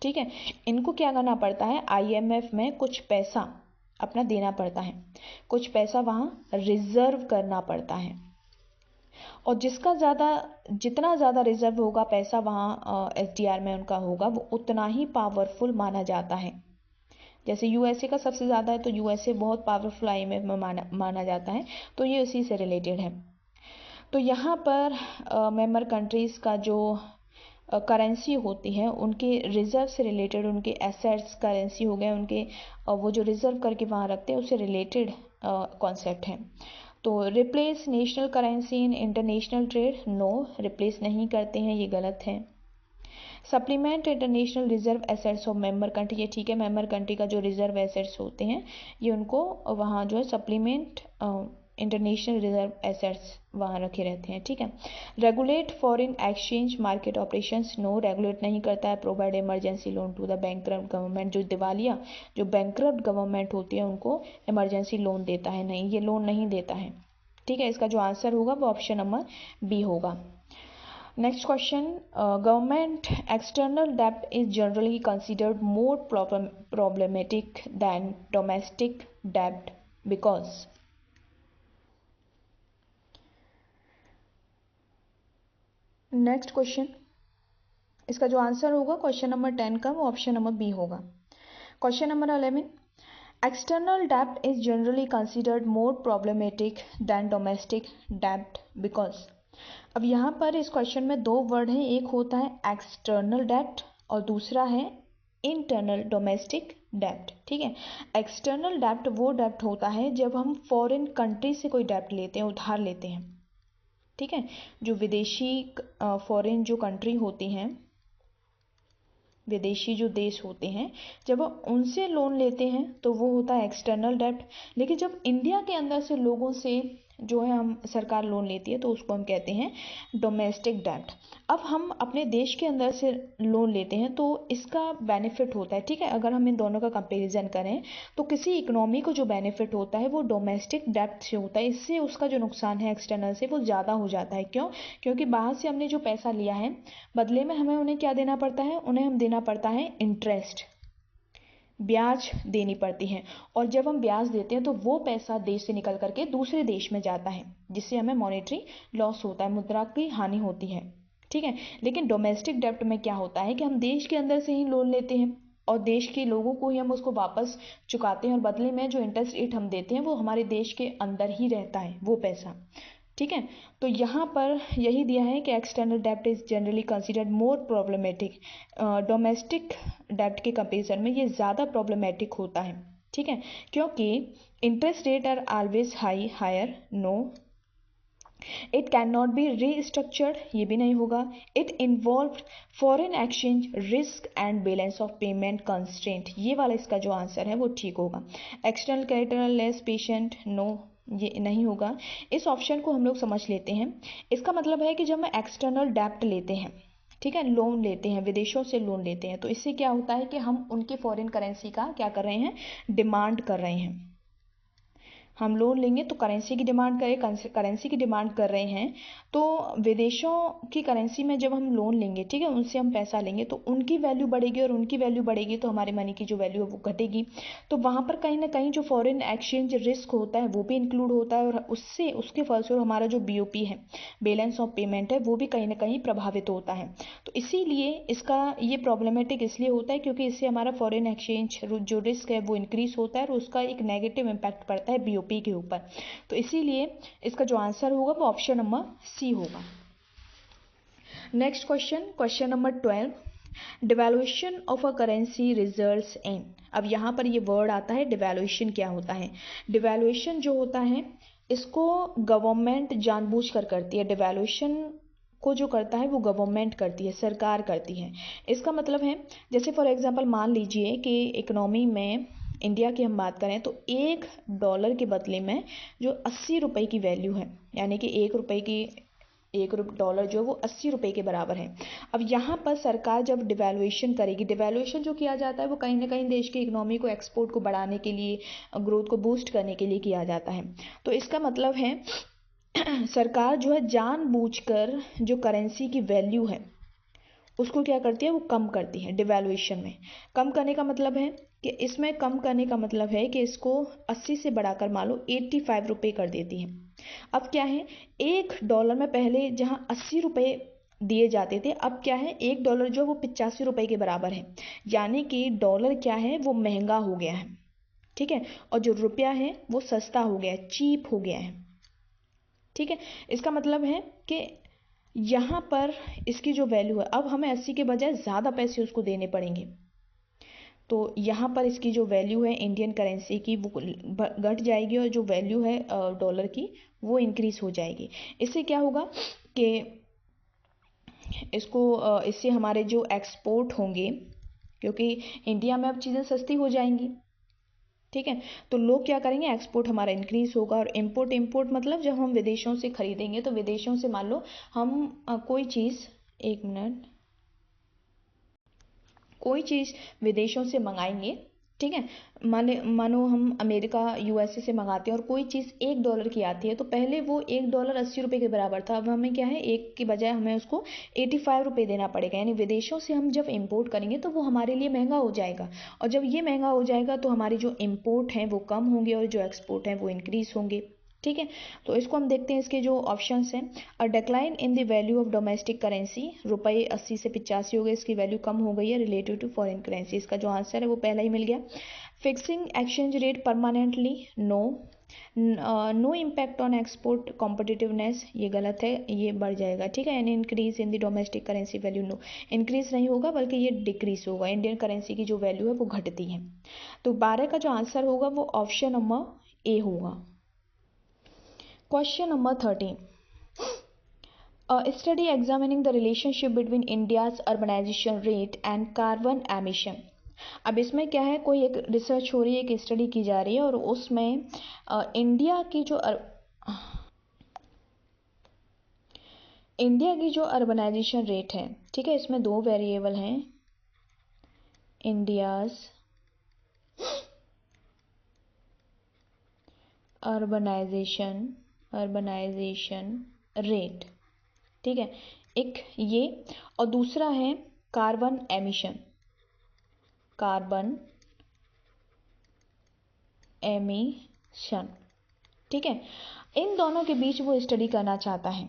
ठीक है, इनको क्या करना पड़ता है, IMF में कुछ पैसा अपना देना पड़ता है, कुछ पैसा वहाँ रिजर्व करना पड़ता है, और जितना ज़्यादा रिजर्व होगा पैसा वहाँ SDR में उनका होगा, वो उतना ही पावरफुल माना जाता है। जैसे USA का सबसे ज़्यादा है, तो USA बहुत पावरफुल IMF में माना जाता है, तो ये उसी से रिलेटेड है। तो यहाँ पर मेंबर कंट्रीज़ का जो करेंसी होती है, उनके रिजर्व से रिलेटेड, उनके एसेट्स करेंसी हो गए उनके, वो जो रिजर्व करके वहाँ रखते हैं उससे रिलेटेड कॉन्सेप्ट है। तो replace national currency in international trade, no, replace नहीं करते हैं, ये गलत है। Supplement international reserve assets of member country, ये ठीक है, मेंबर कंट्री का जो रिजर्व एसेट्स होते हैं ये उनको वहाँ जो है सप्लीमेंट इंटरनेशनल रिजर्व एसेट्स वहाँ रखे रहते हैं, ठीक है। Regulate foreign exchange market operations, no, regulate नहीं करता है। Provide emergency loan to the bankrupt government, जो बैंकरप्ट गवर्नमेंट होती है उनको इमरजेंसी लोन देता है, नहीं, ये लोन नहीं देता है, ठीक है। इसका जो आंसर होगा वो ऑप्शन नंबर बी होगा। Next question, government external debt is generally considered more problematic than domestic debt because. Next question, इसका जो आंसर होगा क्वेश्चन नंबर 10 का वो ऑप्शन नंबर बी होगा। Question number 11, external debt is generally considered more problematic than domestic debt because. अब यहाँ पर इस क्वेश्चन में दो वर्ड हैं, एक होता है एक्सटर्नल डेब्ट और दूसरा है इंटरनल डोमेस्टिक डेब्ट, ठीक है। एक्सटर्नल डेब्ट वो डेब्ट होता है जब हम फॉरेन कंट्री से कोई डेब्ट लेते हैं, उधार लेते हैं, ठीक है। जो विदेशी फॉरेन जो कंट्री होती हैं, विदेशी जो देश होते हैं, जब हम उनसे लोन लेते हैं तो वो होता है एक्सटर्नल डेब्ट। लेकिन जब इंडिया के अंदर से लोगों से जो है हम सरकार लोन लेती है तो उसको हम कहते हैं डोमेस्टिक डेब्ट। अब हम अपने देश के अंदर से लोन लेते हैं तो इसका बेनिफिट होता है, ठीक है, अगर हम इन दोनों का कंपैरिजन करें तो किसी इकोनॉमी को जो बेनिफिट होता है वो डोमेस्टिक डेब्ट से होता है। इससे उसका जो नुकसान है एक्सटर्नल से वो ज़्यादा हो जाता है। क्यों? क्योंकि बाहर से हमने जो पैसा लिया है बदले में हमें उन्हें क्या देना पड़ता है, उन्हें हम देना पड़ता है इंटरेस्ट, ब्याज देनी पड़ती है। और जब हम ब्याज देते हैं तो वो पैसा देश से निकल करके दूसरे देश में जाता है, जिससे हमें मॉनेटरी लॉस होता है, मुद्रा की हानि होती है, ठीक है। लेकिन डोमेस्टिक डेब्ट में क्या होता है कि हम देश के अंदर से ही लोन लेते हैं और देश के लोगों को ही हम उसको वापस चुकाते हैं और बदले में जो इंटरेस्ट रेट हम देते हैं वो हमारे देश के अंदर ही रहता है वो पैसा, ठीक है। तो यहाँ पर यही दिया है कि एक्सटर्नल डेब्ट is generally considered more problematic. Domestic डेब्ट के कंपेरिजन में ये ज़्यादा प्रॉब्लमेटिक होता है, ठीक है, क्योंकि interest rate are always higher, no, it can not be restructured, ये भी नहीं होगा, it involve foreign exchange risk and balance of payment constraint, ये वाला इसका जो आंसर है वो ठीक होगा। External character less patient, no, ये नहीं होगा। इस ऑप्शन को हम लोग समझ लेते हैं। इसका मतलब है कि जब हम एक्सटर्नल डेब्ट लेते हैं, ठीक है, लोन लेते हैं, विदेशों से लोन लेते हैं, तो इससे क्या होता है कि हम उनके फॉरेन करेंसी का क्या कर रहे हैं, डिमांड कर रहे हैं। हम लोन लेंगे तो करेंसी की डिमांड करेंसी की डिमांड कर रहे हैं, तो विदेशों की करेंसी में जब हम लोन लेंगे, ठीक है, उनसे हम पैसा लेंगे तो उनकी वैल्यू बढ़ेगी और उनकी वैल्यू बढ़ेगी तो हमारे मनी की जो वैल्यू है वो घटेगी। तो वहाँ पर कहीं ना कहीं जो फॉरेन एक्सचेंज रिस्क होता है वो भी इंक्लूड होता है और उससे उसके फलस्वरूप हमारा जो BOP है, बैलेंस ऑफ पेमेंट है, वो भी कहीं ना कहीं प्रभावित होता है। तो इसीलिए इसका ये प्रॉब्लमेटिक इसलिए होता है क्योंकि इससे हमारा फॉरेन एक्सचेंज जो रिस्क है वो इंक्रीज होता है और उसका एक नेगेटिव इम्पैक्ट पड़ता है BOP के ऊपर। तो इसीलिए इसका जो आंसर होगा वो ऑप्शन नंबर सी होगा। Next question number 12, devaluation of a currency results in. अब यहाँ पर ये वर्ड आता है डिवैल्यूएशन। क्या होता है डिवैल्यूएशन? जो होता है इसको गवर्नमेंट जानबूझकर करती है। डिवैल्यूएशन को जो करता है वो गवर्नमेंट करती है, सरकार करती है। इसका मतलब है जैसे फॉर एग्जांपल मान लीजिए कि इकोनॉमी में इंडिया की हम बात करें तो $1 के बदले में जो 80 रुपए की वैल्यू है, यानी कि $1 जो वो 80 रुपए के बराबर है। अब यहाँ पर सरकार जब डिवैल्यूएशन करेगी, डिवैल्यूएशन जो किया जाता है वो कहीं ना कहीं देश की इकोनॉमी को, एक्सपोर्ट को बढ़ाने के लिए, ग्रोथ को बूस्ट करने के लिए किया जाता है। तो इसका मतलब है सरकार जो है जानबूझकर जो करेंसी की वैल्यू है उसको क्या करती है, वो कम करती है डिवैल्यूएशन में। कम करने का मतलब है कि इसमें कम करने का मतलब है कि इसको 80 से बढ़ाकर मान लो 85 रुपये कर देती है। अब क्या है, $1 में पहले जहाँ 80 रुपये दिए जाते थे, अब क्या है $1 जो वो 85 रुपये के बराबर है, यानी कि डॉलर क्या है वो महंगा हो गया है, ठीक है, और जो रुपया है वो सस्ता हो गया है, चीप हो गया है, ठीक है। इसका मतलब है कि यहाँ पर इसकी जो वैल्यू है, अब हमें 80 के बजाय ज़्यादा पैसे उसको देने पड़ेंगे। तो यहाँ पर इसकी जो वैल्यू है इंडियन करेंसी की वो घट जाएगी और जो वैल्यू है डॉलर की वो इंक्रीज हो जाएगी। इससे क्या होगा कि इससे हमारे जो एक्सपोर्ट होंगे, क्योंकि इंडिया में अब चीज़ें सस्ती हो जाएंगी, ठीक है, तो लोग क्या करेंगे, एक्सपोर्ट हमारा इंक्रीज होगा। और इम्पोर्ट मतलब जब हम विदेशों से खरीदेंगे तो विदेशों से मान लो हम कोई चीज़ विदेशों से मंगाएंगे, ठीक है, मानो हम अमेरिका USA से मंगाते हैं और कोई चीज़ $1 की आती है, तो पहले वो $1 80 रुपये के बराबर था, अब हमें क्या है, एक के बजाय हमें उसको 85 रुपये देना पड़ेगा। यानी विदेशों से हम जब इम्पोर्ट करेंगे तो वो हमारे लिए महंगा हो जाएगा, और जब ये महंगा हो जाएगा तो हमारी जो इम्पोर्ट हैं वो कम होंगे और जो एक्सपोर्ट हैं वो इंक्रीज होंगे, ठीक है। तो इसको हम देखते हैं, इसके जो ऑप्शंस हैं, a decline in the value of domestic currency, रुपये 80 से 85 हो गए, इसकी वैल्यू कम हो गई है रिलेटिव टू फॉरेन करेंसी। इसका जो आंसर है वो पहला ही मिल गया। Fixing exchange rate permanently, no, no impact on export competitiveness, ये गलत है, ये बढ़ जाएगा, ठीक है। Any increase in the domestic currency value, no, increase नहीं होगा बल्कि ये डिक्रीज होगा, इंडियन करेंसी की जो वैल्यू है वो घटती है। तो 12 का जो आंसर होगा वो ऑप्शन नंबर A होगा। Question number 13. A study examining the relationship between India's urbanization rate and carbon emission. अब इसमें क्या है, कोई एक रिसर्च हो रही है, एक स्टडी की जा रही है और उसमें इंडिया की जो इंडिया की जो अर्बनाइजेशन रेट है, ठीक है, इसमें दो वेरिएबल हैं, इंडियाज अर्बनाइजेशन रेट, ठीक है, एक ये, और दूसरा है कार्बन एमिशन, ठीक है। इन दोनों के बीच वो स्टडी करना चाहता है,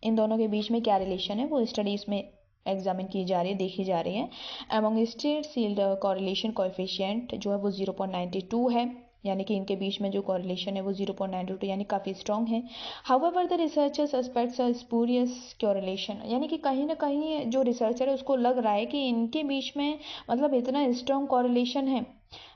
इन दोनों के बीच में क्या रिलेशन है वो स्टडी इसमें एग्जामिन की जा रही है, देखी जा रही है। Among state sealed correlation coefficient जो है वो 0.92 है, यानी कि इनके बीच में जो कॉरिलेशन है वो 0.92 यानी काफ़ी स्ट्रॉन्ग है। However the researcher suspects a spurious correlation, यानी कि कहीं ना कहीं जो रिसर्चर है उसको लग रहा है कि इनके बीच में मतलब इतना स्ट्रॉन्ग कॉरिलेशन है,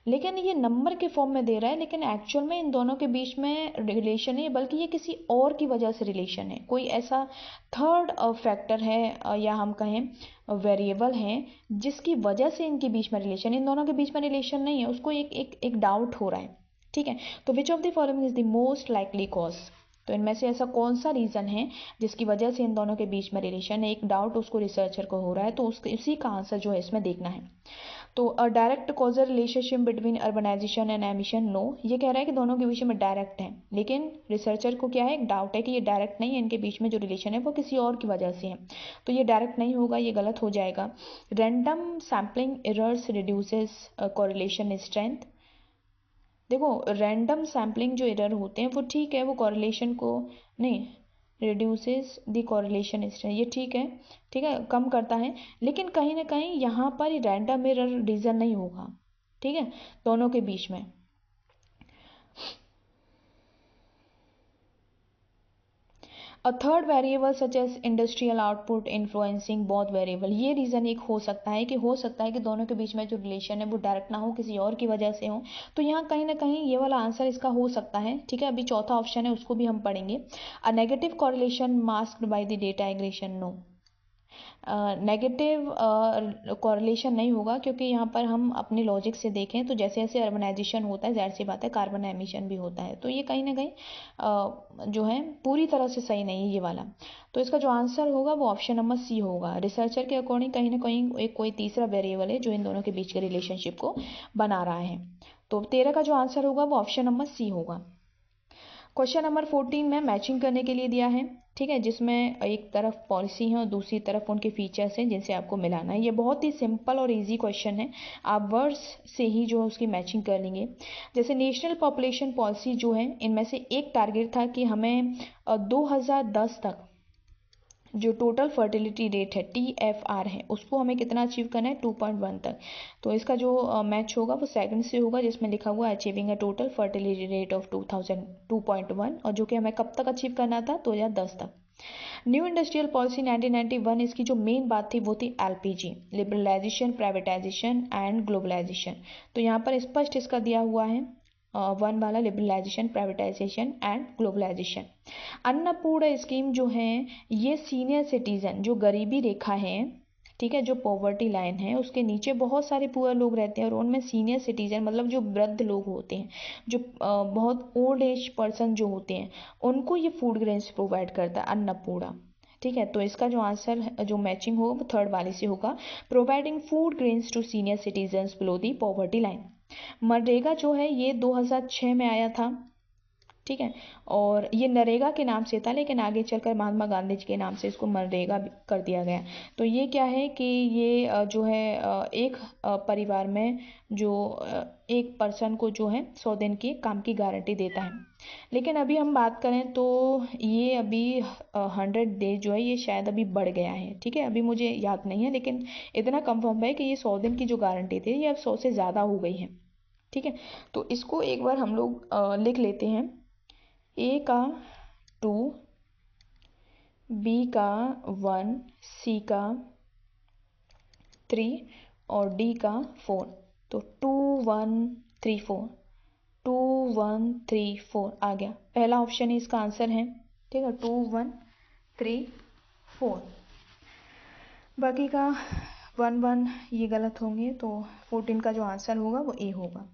लेकिन ये नंबर के फॉर्म में दे रहा है, लेकिन एक्चुअल में इन दोनों के बीच में रिलेशन है, बल्कि ये किसी और की वजह से रिलेशन है, कोई ऐसा थर्ड फैक्टर है या हम कहें वेरिएबल है जिसकी वजह से इनके बीच में रिलेशन, इन दोनों के बीच में रिलेशन नहीं है, उसको एक डाउट हो रहा है, ठीक है। तो which of the following is the most likely cause, तो इनमें से ऐसा कौन सा रीज़न है जिसकी वजह से इन दोनों के बीच में रिलेशन है, एक डाउट उसको रिसर्चर को हो रहा है, तो उसी का आंसर जो है इसमें देखना है। तो a direct causal relationship between urbanisation and emission, no, ये कह रहा है कि दोनों के बीच में डायरेक्ट है, लेकिन रिसर्चर को क्या है, एक डाउट है कि ये डायरेक्ट नहीं है, इनके बीच में जो रिलेशन है वो किसी और की वजह से है, तो ये डायरेक्ट नहीं होगा, ये गलत हो जाएगा। Random sampling errors reduces correlation strength, देखो रैंडम सैम्पलिंग जो एरर होते हैं वो ठीक है, वो कॉरिलेशन को नहीं, रिड्यूसेस द कॉरिलेशन स्ट्रेंथ, ये ठीक है, कम करता है, लेकिन कहीं ना कहीं यहाँ पर रैंडम एरर रीज़न नहीं होगा, ठीक है, दोनों के बीच में। A third variable such as industrial output influencing both variable, ये रीज़न एक हो सकता है कि दोनों के बीच में जो रिलेशन है वो डायरेक्ट ना हो, किसी और की वजह से हो, तो यहाँ कहीं ना कहीं ये वाला आंसर इसका हो सकता है, ठीक है। अभी चौथा ऑप्शन है उसको भी हम पढ़ेंगे। A negative correlation masked by the data aggregation, no, negative correlation नहीं होगा, क्योंकि यहाँ पर हम अपने लॉजिक से देखें तो जैसे जैसे अर्बनाइजेशन होता है जाहिर सी बात है कार्बन एमिशन भी होता है, तो ये कहीं ना कहीं जो है पूरी तरह से सही नहीं है ये वाला, तो इसका जो आंसर होगा वो ऑप्शन नंबर सी होगा। रिसर्चर के अकॉर्डिंग कहीं ना कहीं एक कोई तीसरा वेरिएबल है जो इन दोनों के बीच के रिलेशनशिप को बना रहा है, तो 13 का जो आंसर होगा वो ऑप्शन नंबर सी होगा। क्वेश्चन नंबर 14 में मैचिंग करने के लिए दिया है, ठीक है, जिसमें एक तरफ पॉलिसी है और दूसरी तरफ उनके फीचर्स हैं जिनसे आपको मिलाना है। ये बहुत ही सिंपल और इजी क्वेश्चन है, आप वर्ड्स से ही जो है उसकी मैचिंग कर लेंगे। जैसे नेशनल पॉपुलेशन पॉलिसी जो है, इनमें से एक टारगेट था कि हमें 2010 तक जो टोटल फर्टिलिटी रेट है TFR है उसको हमें कितना अचीव करना है, 2.1 तक, तो इसका जो मैच होगा वो सेकंड से होगा जिसमें लिखा हुआ है achieving a total fertility rate of 2.1, और जो कि हमें कब तक अचीव करना था, 2010 तक। न्यू इंडस्ट्रियल पॉलिसी 1991, इसकी जो मेन बात थी वो थी LPG, liberalisation, privatisation and globalisation, तो यहाँ पर स्पष्ट इसका दिया हुआ है वन वाला, liberalisation, privatisation and globalisation. Annapurna scheme जो है ये सीनियर सिटीजन जो गरीबी रेखा है, ठीक है, जो पॉवर्टी लाइन है उसके नीचे बहुत सारे पुअर लोग रहते हैं, और उनमें सीनियर सिटीजन मतलब जो वृद्ध लोग होते हैं, जो बहुत ओल्ड एज पर्सन जो होते हैं, उनको ये फूड ग्रेन्स प्रोवाइड करता है अन्नपूर्णा, ठीक है। तो इसका जो आंसर जो मैचिंग होगा वो थर्ड वाले से होगा, providing food grains to senior citizens below the poverty line. MNREGA जो है ये 2006 में आया था, ठीक है, और ये नरेगा के नाम से था, लेकिन आगे चलकर महात्मा गांधी जी के नाम से इसको मनरेगा कर दिया गया। तो ये क्या है कि ये जो है एक परिवार में जो एक पर्सन को जो है 100 दिन के काम की गारंटी देता है, लेकिन अभी हम बात करें तो ये अभी 100 डेज जो है ये शायद अभी बढ़ गया है, ठीक है, अभी मुझे याद नहीं है, लेकिन इतना कंफर्म है कि ये 100 दिन की जो गारंटी थी ये अब 100 से ज़्यादा हो गई है, ठीक है। तो इसको एक बार हम लोग लिख लेते हैं, ए का 2, बी का 1, सी का 3 और डी का 4, तो 2 1 3 4, 2 1 3 4 आ गया, पहला ऑप्शन ही इसका आंसर है, ठीक है, 2 1 3 4, बाकी का 1 1 ये गलत होंगे, तो 14 का जो आंसर होगा वो ए होगा।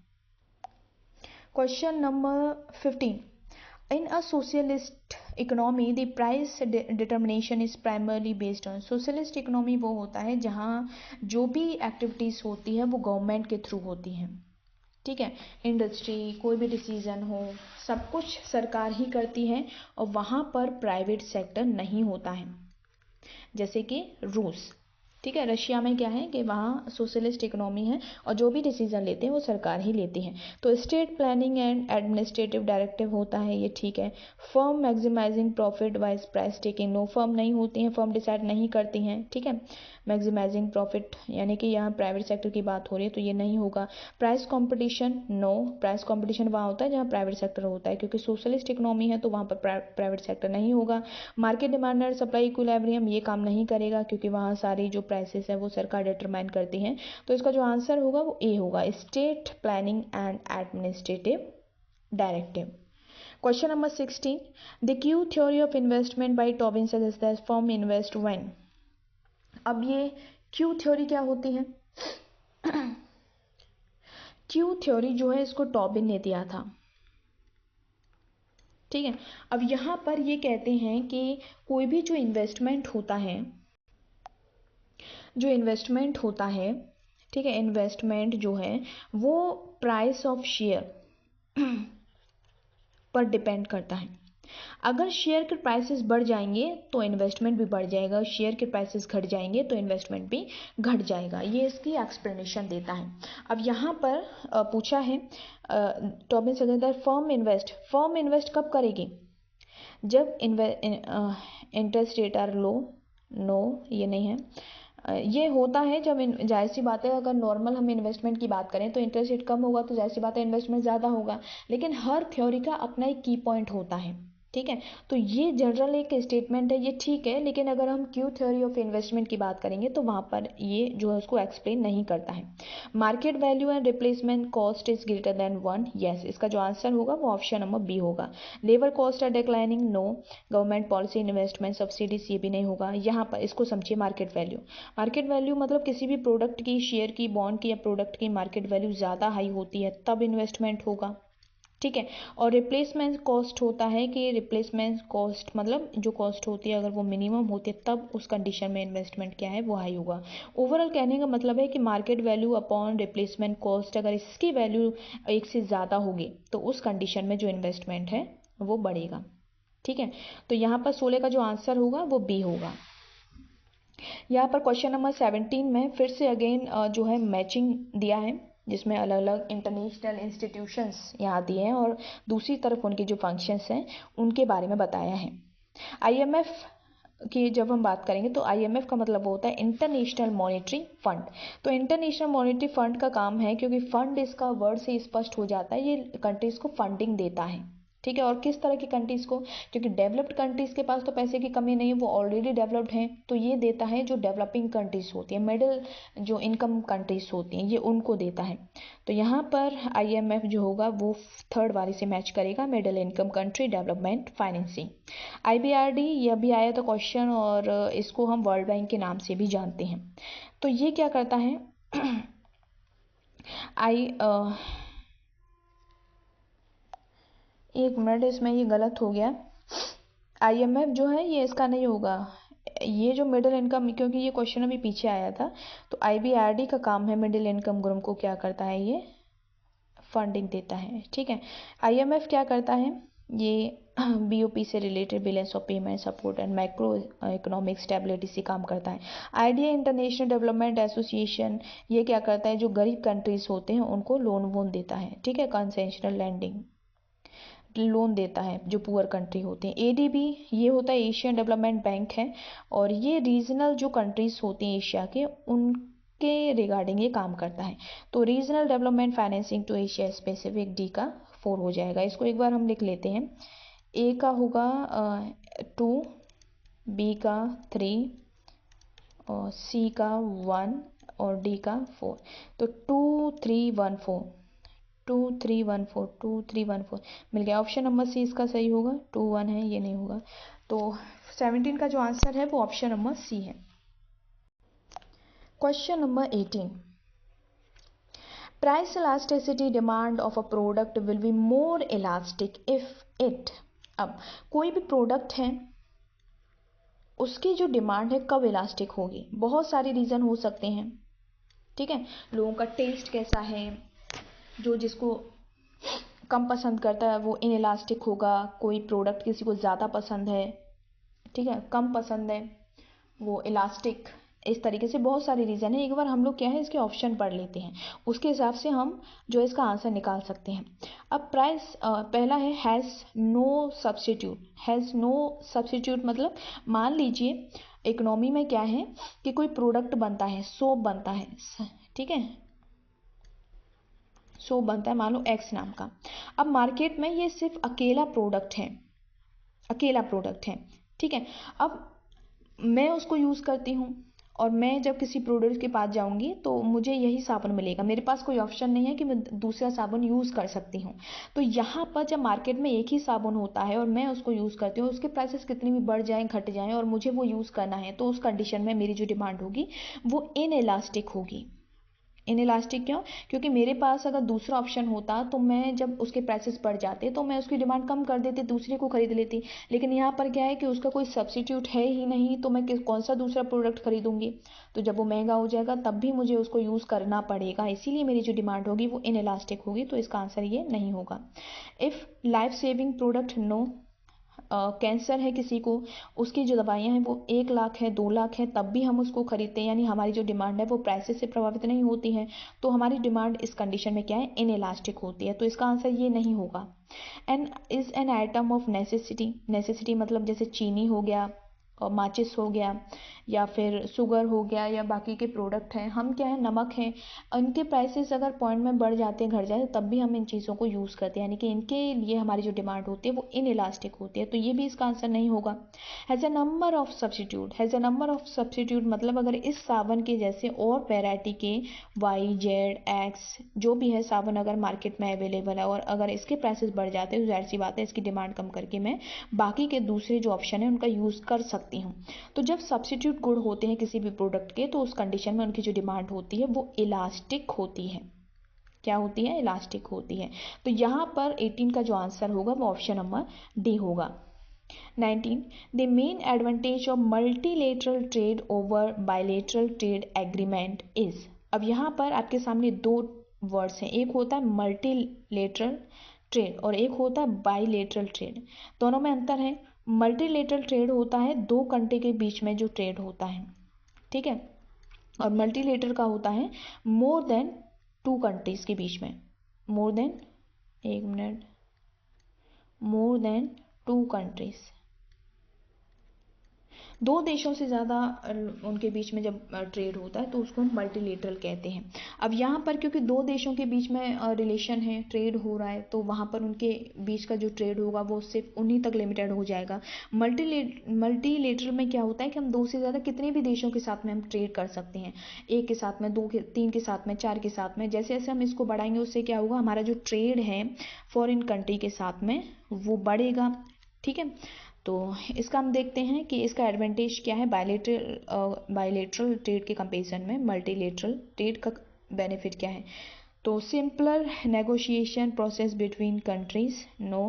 Question number 15, In a socialist economy, the price determination is primarily based on socialist economy वो होता है जहाँ जो भी एक्टिविटीज़ होती है वो गवर्नमेंट के थ्रू होती हैं, ठीक है। इंडस्ट्री कोई भी डिसीजन हो सब कुछ सरकार ही करती है और वहाँ पर प्राइवेट सेक्टर नहीं होता है, जैसे कि रूस, ठीक है। रशिया में क्या है कि वहाँ सोशलिस्ट इकोनॉमी है और जो भी डिसीजन लेते हैं वो सरकार ही लेती है। तो state planning and administrative directive होता है, ये ठीक है। Firm maximising profit wise price taking, no firm नहीं होती हैं, फर्म डिसाइड नहीं करती हैं, ठीक है। मैक्सिमाइजिंग प्रॉफिट यानी कि यहाँ प्राइवेट सेक्टर की बात हो रही है तो ये नहीं होगा। Price competition, no, price competition वहाँ होता है जहाँ प्राइवेट सेक्टर होता है, क्योंकि सोशलिस्ट इकोनॉमी है तो वहाँ पर प्राइवेट सेक्टर नहीं होगा। Market demand and supply equilibrium, ये काम नहीं करेगा क्योंकि वहाँ सारी जो प्राइसेस है वो सरकार डिटरमाइन करती हैं। तो इसका जो आंसर होगा वो ए होगा, state planning and administrative directive. Question number 16, the Q theory of investment by Tobin suggest that firm invest when. अब ये क्यू थ्योरी क्या होती है? क्यू थ्योरी जो है इसको टॉबिन ने दिया था, ठीक है। अब यहाँ पर ये कहते हैं कि कोई भी जो इन्वेस्टमेंट होता है, ठीक है, इन्वेस्टमेंट जो है वो प्राइस ऑफ शेयर पर डिपेंड करता है। अगर शेयर के प्राइसेस बढ़ जाएंगे तो इन्वेस्टमेंट भी बढ़ जाएगा, शेयर के प्राइसेस घट जाएंगे तो इन्वेस्टमेंट भी घट जाएगा, ये इसकी एक्सप्लेनेशन देता है। अब यहाँ पर पूछा है टॉबिन से फर्म इन्वेस्ट कब करेगी? जब interest rate are low, no ये नहीं है, ये होता है जब जाहिर सी बात है अगर नॉर्मल हम इन्वेस्टमेंट की बात करें तो इंटरेस्ट रेट कम होगा तो जाहिर सी बात है इन्वेस्टमेंट ज़्यादा होगा, लेकिन हर थ्योरी का अपना एक की पॉइंट होता है, ठीक है। तो ये जनरल एक स्टेटमेंट है, ये ठीक है, लेकिन अगर हम क्यू थ्योरी ऑफ इन्वेस्टमेंट की बात करेंगे तो वहाँ पर ये जो है उसको एक्सप्लेन नहीं करता है। Market value and replacement cost is greater than 1, yes, इसका जो आंसर होगा वो ऑप्शन नंबर बी होगा। Labour cost are declining, no. Government policy investment subsidies, ये भी नहीं होगा। यहाँ पर इसको समझिए मार्केट वैल्यू मतलब किसी भी प्रोडक्ट की, शेयर की, बॉन्ड की या प्रोडक्ट की मार्केट वैल्यू ज़्यादा हाई होती है तब इन्वेस्टमेंट होगा, ठीक है। और रिप्लेसमेंट कॉस्ट होता है कि रिप्लेसमेंट कॉस्ट मतलब जो कॉस्ट होती है अगर वो मिनिमम होती है तब उस कंडीशन में इन्वेस्टमेंट क्या है वो हाई होगा। ओवरऑल कहने का मतलब है कि market value upon replacement cost अगर इसकी वैल्यू एक से ज़्यादा होगी तो उस कंडीशन में जो इन्वेस्टमेंट है वो बढ़ेगा, ठीक है। तो यहाँ पर 16 का जो आंसर होगा वो बी होगा। यहाँ पर क्वेश्चन नंबर 17 में फिर से अगेन जो है मैचिंग दिया है जिसमें अलग अलग इंटरनेशनल इंस्टीट्यूशंस यहाँ दिए हैं और दूसरी तरफ उनके जो फंक्शंस हैं उनके बारे में बताया है। आईएमएफ की जब हम बात करेंगे तो आईएमएफ का मतलब होता है इंटरनेशनल मॉनेटरी फंड। तो इंटरनेशनल मॉनेटरी फंड का काम है, क्योंकि फंड इसका वर्ड से स्पष्ट हो जाता है, ये कंट्रीज को फंडिंग देता है, ठीक है। और किस तरह की कंट्रीज़ को? क्योंकि डेवलप्ड कंट्रीज़ के पास तो पैसे की कमी नहीं है, वो ऑलरेडी डेवलप्ड हैं, तो ये देता है जो डेवलपिंग कंट्रीज़ होती हैं, मिडिल जो इनकम कंट्रीज़ होती हैं, ये उनको देता है। तो यहाँ पर आईएमएफ जो होगा वो थर्ड वाली से मैच करेगा, middle income country development financing. IBRD यह भी आया था क्वेश्चन और इसको हम वर्ल्ड बैंक के नाम से भी जानते हैं। तो ये क्या करता है एक मिनट, इसमें ये गलत हो गया, आईएमएफ जो है ये इसका नहीं होगा, ये जो मिडिल इनकम, क्योंकि ये क्वेश्चन अभी पीछे आया था, तो आईबीआरडी का काम है मिडिल इनकम ग्रुप को क्या करता है, ये फंडिंग देता है, ठीक है। आईएमएफ क्या करता है, ये बीओपी से related balance of payment support and macro economic stability से काम करता है। आईडीए इंटरनेशनल डेवलपमेंट एसोसिएशन ये क्या करता है, जो गरीब कंट्रीज होते हैं उनको लोन वोन देता है, ठीक है, कंसेशनल लैंडिंग लोन देता है जो पुअर कंट्री होते हैं। एडीबी ये होता है एशियन डेवलपमेंट बैंक है और ये रीजनल जो कंट्रीज होती हैं एशिया के उनके रिगार्डिंग ये काम करता है। तो regional development financing to Asia specific, D का 4 हो जाएगा। इसको एक बार हम लिख लेते हैं, ए का होगा 2, बी का 3 और सी का 1 और डी का 4। तो 2 3 1 4 2 3 1 4 2 3 1 4 मिल गया। ऑप्शन नंबर सी इसका सही होगा, 2 1 है, ये नहीं होगा। तो 17 का जो आंसर है वो ऑप्शन नंबर सी है। Question number 18, price elasticity demand of a product will be more elastic if it अब कोई भी प्रोडक्ट है उसकी जो डिमांड है कब इलास्टिक होगी, बहुत सारे रीज़न हो सकते हैं, ठीक है। लोगों का टेस्ट कैसा है, जो जिसको कम पसंद करता है वो इन इलास्टिक होगा, कोई प्रोडक्ट किसी को ज़्यादा पसंद है, ठीक है, कम पसंद है वो इलास्टिक। इस तरीके से बहुत सारे रीज़न है। एक बार हम लोग क्या है इसके ऑप्शन पढ़ लेते हैं, उसके हिसाब से हम जो इसका आंसर निकाल सकते हैं। अब प्राइस पहला है has no substitute. Has no substitute मतलब मान लीजिए इकोनॉमी में क्या है कि कोई प्रोडक्ट बनता है, सोप बनता है, ठीक है, सोप बनता है मान लो एक्स नाम का। अब मार्केट में ये सिर्फ अकेला प्रोडक्ट है, अकेला प्रोडक्ट है, ठीक है। अब मैं उसको यूज़ करती हूँ और मैं जब किसी प्रोडक्ट के पास जाऊँगी तो मुझे यही साबुन मिलेगा, मेरे पास कोई ऑप्शन नहीं है कि मैं दूसरा साबुन यूज़ कर सकती हूँ। तो यहाँ पर जब मार्केट में एक ही साबुन होता है और मैं उसको यूज़ करती हूँ, उसके प्राइसेस कितनी भी बढ़ जाएँ घट जाएँ और मुझे वो यूज़ करना है, तो उस कंडीशन में मेरी जो डिमांड होगी वो इनइलास्टिक होगी। इनइलास्टिक क्यों? क्योंकि मेरे पास अगर दूसरा ऑप्शन होता तो मैं जब उसके प्राइसेस बढ़ जाते तो मैं उसकी डिमांड कम कर देती, दूसरे को खरीद लेती। लेकिन यहाँ पर क्या है कि उसका कोई सब्स्टिट्यूट है ही नहीं, तो मैं कौन सा दूसरा प्रोडक्ट खरीदूंगी। तो जब वो महंगा हो जाएगा तब भी मुझे उसको यूज़ करना पड़ेगा, इसीलिए मेरी जो डिमांड होगी वो इनइलास्टिक होगी। तो इसका आंसर ये नहीं होगा। If life saving product no, cancer है किसी को, उसकी जो दवाइयाँ हैं वो 1 लाख है 2 लाख है तब भी हम उसको खरीदते हैं, यानी हमारी जो डिमांड है वो प्राइसेस से प्रभावित नहीं होती है। तो हमारी डिमांड इस कंडीशन में क्या है, इनइलास्टिक होती है। तो इसका आंसर ये नहीं होगा। An is an item of necessity. Necessity मतलब जैसे चीनी हो गया और माचिस हो गया या फिर शुगर हो गया या बाकी के प्रोडक्ट हैं, हम क्या है नमक हैं, इनके प्राइसेस अगर पॉइंट में बढ़ जाते हैं घट जाते हैं तब भी हम इन चीज़ों को यूज़ करते हैं, यानी कि इनके लिए हमारी जो डिमांड होती है वो इनइलास्टिक होती है। तो ये भी इसका आंसर नहीं होगा। Has a number of substitute. Has a number of substitute मतलब अगर इस साबुन के जैसे और वैरायटी के वाई जेड एक्स जो भी है साबुन अगर मार्केट में अवेलेबल है और अगर इसके प्राइसेस बढ़ जाते हैं तो जाहिर सी बात है इसकी डिमांड कम करके मैं बाकी के दूसरे जो ऑप्शन है उनका यूज़ कर सकती हूँ। तो जब सब्स्टिट्यूट गुण होते हैं किसी भी प्रोडक्ट के तो उस कंडीशन में उनकी जो डिमांड होती है वो इलास्टिक होती है। क्या होती है, इलास्टिक होती है। तो यहाँ पर 18 का जो आंसर होगा वो ऑप्शन नंबर डी होगा। 19 the main advantage of multilateral trade over bilateral trade agreement is. अब यहाँ पर आपके सामने दो वर्ड्स हैं, एक होता है मल्टीलेटरल ट्रेड और एक होता है बायलेटरल ट्रेड। दोनों में अंतर है। मल्टीलेटरल ट्रेड होता है दो कंट्री के बीच में जो ट्रेड होता है, ठीक है, और मल्टीलेटरल का होता है मोर देन 2 कंट्रीज के बीच में, मोर देन, एक मिनट, मोर देन 2 कंट्रीज, दो देशों से ज़्यादा उनके बीच में जब ट्रेड होता है तो उसको हम मल्टीलेटरल कहते हैं। अब यहाँ पर क्योंकि दो देशों के बीच में रिलेशन है, ट्रेड हो रहा है, तो वहाँ पर उनके बीच का जो ट्रेड होगा वो सिर्फ उन्हीं तक लिमिटेड हो जाएगा। मल्टीलेटरल में क्या होता है कि हम दो से ज़्यादा कितने भी देशों के साथ में हम ट्रेड कर सकते हैं, एक के साथ में, दो के, तीन के साथ में, चार के साथ में। जैसे जैसे हम इसको बढ़ाएंगे उससे क्या होगा, हमारा जो ट्रेड है फॉरेन कंट्री के साथ में वो बढ़ेगा, ठीक है। तो इसका हम देखते हैं कि इसका एडवांटेज क्या है बायलेटरल ट्रेड के कंपेरिजन में मल्टीलेटरल ट्रेड का बेनिफिट क्या है। तो simpler negotiation process between countries, no.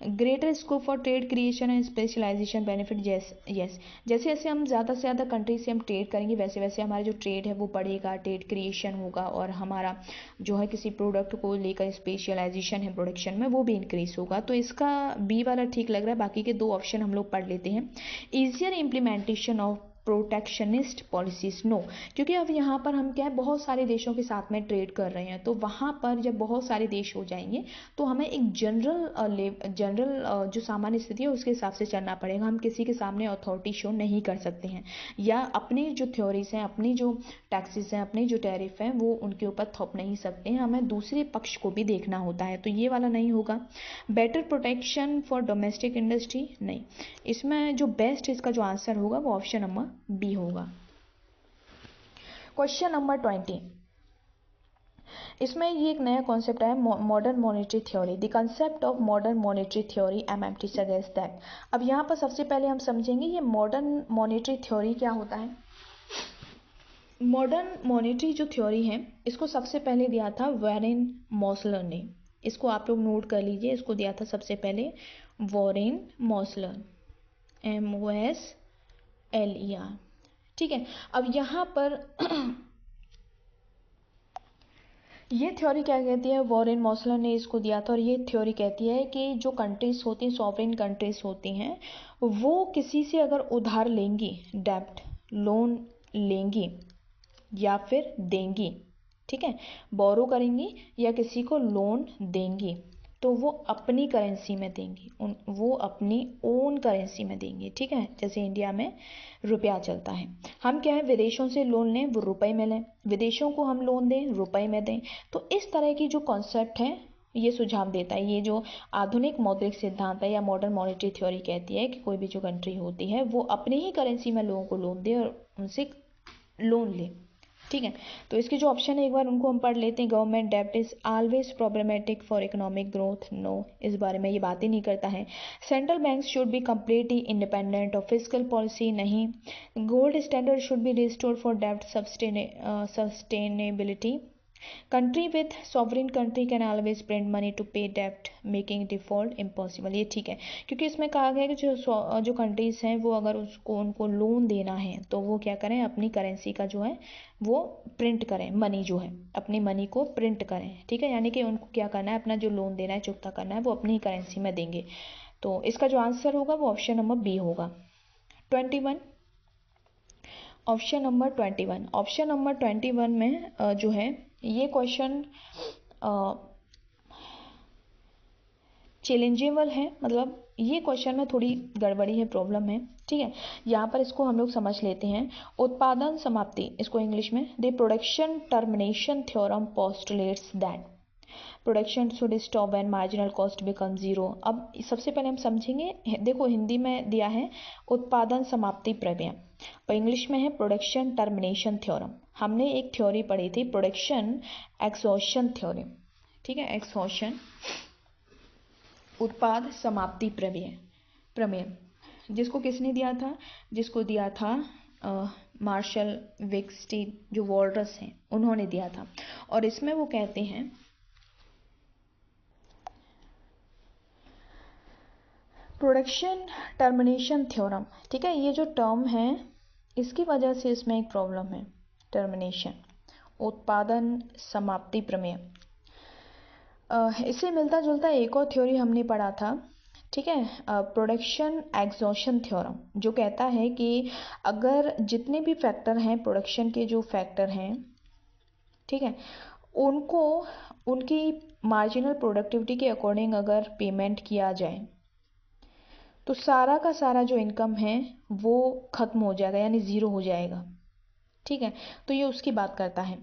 Greater scope for trade creation and specialisation benefit, yes. जैसे जैसे हम ज़्यादा से ज़्यादा कंट्री से हम ट्रेड करेंगे वैसे वैसे हमारा जो ट्रेड है वो बढ़ेगा, ट्रेड क्रिएशन होगा और हमारा जो है किसी प्रोडक्ट को लेकर स्पेशलाइजेशन है प्रोडक्शन में वो भी इंक्रीज होगा। तो इसका बी वाला ठीक लग रहा है। बाकी के दो ऑप्शन हम लोग पढ़ लेते हैं। Easier implementation of protectionist policies, no. क्योंकि अब यहाँ पर हम क्या है बहुत सारे देशों के साथ में ट्रेड कर रहे हैं, तो वहाँ पर जब बहुत सारे देश हो जाएंगे तो हमें एक जनरल जो सामान्य स्थिति है उसके हिसाब से चलना पड़ेगा। हम किसी के सामने अथॉरिटी शो नहीं कर सकते हैं या अपनी जो थ्योरीज हैं, अपनी जो टैक्सेस हैं, अपनी जो टैरिफ हैं वो उनके ऊपर थोप नहीं सकते हैं, हमें दूसरे पक्ष को भी देखना होता है। तो ये वाला नहीं होगा। Better protection for domestic industry, नहीं। इसमें जो बेस्ट इसका जो आंसर होगा वो ऑप्शन नंबर बी होगा। क्वेश्चन नंबर 20, इसमें ये एक नया कॉन्सेप्ट है, modern monetary theory. The concept of modern monetary theory MMT suggest that. अब यहाँ पर सबसे पहले हम समझेंगे ये मॉडर्न मॉनेटरी थ्योरी क्या होता है। मॉडर्न मॉनेटरी जो थ्योरी है इसको सबसे पहले दिया था वैरेन मॉसलर ने, इसको आप लोग नोट कर लीजिए। इसको दिया था सबसे पहले वॉरेन मॉसलर, MOSLER। ठीक है, अब यहाँ पर ये थ्योरी क्या कहती है, वॉरेन मॉसलर ने इसको दिया था, और ये थ्योरी कहती है कि जो कंट्रीज होती हैं, सॉवरेन कंट्रीज होती हैं, वो किसी से अगर उधार लेंगी, डेब्ट लोन लेंगी या फिर देंगी, ठीक है, बोरो करेंगी या किसी को लोन देंगी, तो वो अपनी करेंसी में देंगी, वो अपनी ओन करेंसी में देंगी। ठीक है, जैसे इंडिया में रुपया चलता है, हम क्या है विदेशों से लोन लें वो रुपए में लें, विदेशों को हम लोन दें रुपए में दें। तो इस तरह की जो कॉन्सेप्ट है ये सुझाव देता है, ये जो आधुनिक मौद्रिक सिद्धांत है या मॉडर्न मॉनेटरी थ्योरी कहती है कि कोई भी जो कंट्री होती है वो अपनी ही करेंसी में लोगों को लोन दे और उनसे लोन ले। ठीक है, तो इसके जो ऑप्शन है एक बार उनको हम पढ़ लेते हैं। गवर्नमेंट डेब्ट is always problematic for economic growth, no, इस बारे में ये बात ही नहीं करता है। Central banks should be completely independent of fiscal policy, नहीं। Gold standard should be restored for डेब्ट sustainability. Country with sovereign country can always print money to pay डेब्ट मेकिंग डिफॉल्ट इम्पॉसिबल। ये ठीक है, क्योंकि इसमें कहा गया है कि जो कंट्रीज हैं वो अगर उनको लोन देना है तो वो क्या करें, अपनी करेंसी का जो है वो प्रिंट करें, मनी जो है अपनी मनी को प्रिंट करें। ठीक है, यानी कि उनको क्या करना है, अपना जो लोन देना है, चुकता करना है, वो अपनी ही करेंसी में देंगे। तो इसका जो आंसर होगा वो ऑप्शन नंबर बी होगा, 21। ऑप्शन नंबर 21, ऑप्शन नंबर 21 में जो है ये क्वेश्चन चैलेंजेबल है, मतलब ये क्वेश्चन में थोड़ी गड़बड़ी है, प्रॉब्लम है। ठीक है, यहाँ पर इसको हम लोग समझ लेते हैं। उत्पादन समाप्ति, इसको इंग्लिश में the production termination theorem postulates that production should stop when marginal cost become zero. अब सबसे पहले हम समझेंगे, देखो हिंदी में दिया है उत्पादन समाप्ति प्रमेय और इंग्लिश में है प्रोडक्शन टर्मिनेशन थ्योरम। हमने एक थ्योरी पढ़ी थी प्रोडक्शन एक्सॉशन थ्योरी। ठीक है, एक्सॉशन उत्पाद समाप्ति प्रमेय, जिसको किसने दिया था, जिसको दिया था मार्शल विकस्टीन, जो वॉलरस हैं उन्होंने दिया था। और इसमें वो कहते हैं प्रोडक्शन टर्मिनेशन थ्योरम। ठीक है, ये जो टर्म है इसकी वजह से इसमें एक प्रॉब्लम है, टर्मिनेशन उत्पादन समाप्ति प्रमेय। इससे मिलता जुलता एक और थ्योरी हमने पढ़ा था, ठीक है, प्रोडक्शन एग्जॉशन थ्योरम, जो कहता है कि अगर जितने भी फैक्टर हैं प्रोडक्शन के, जो फैक्टर हैं, ठीक है, उनको उनकी मार्जिनल प्रोडक्टिविटी के अकॉर्डिंग अगर पेमेंट किया जाए तो सारा का सारा जो इनकम है वो खत्म हो जाएगा, यानी ज़ीरो हो जाएगा। ठीक है, तो ये उसकी बात करता है।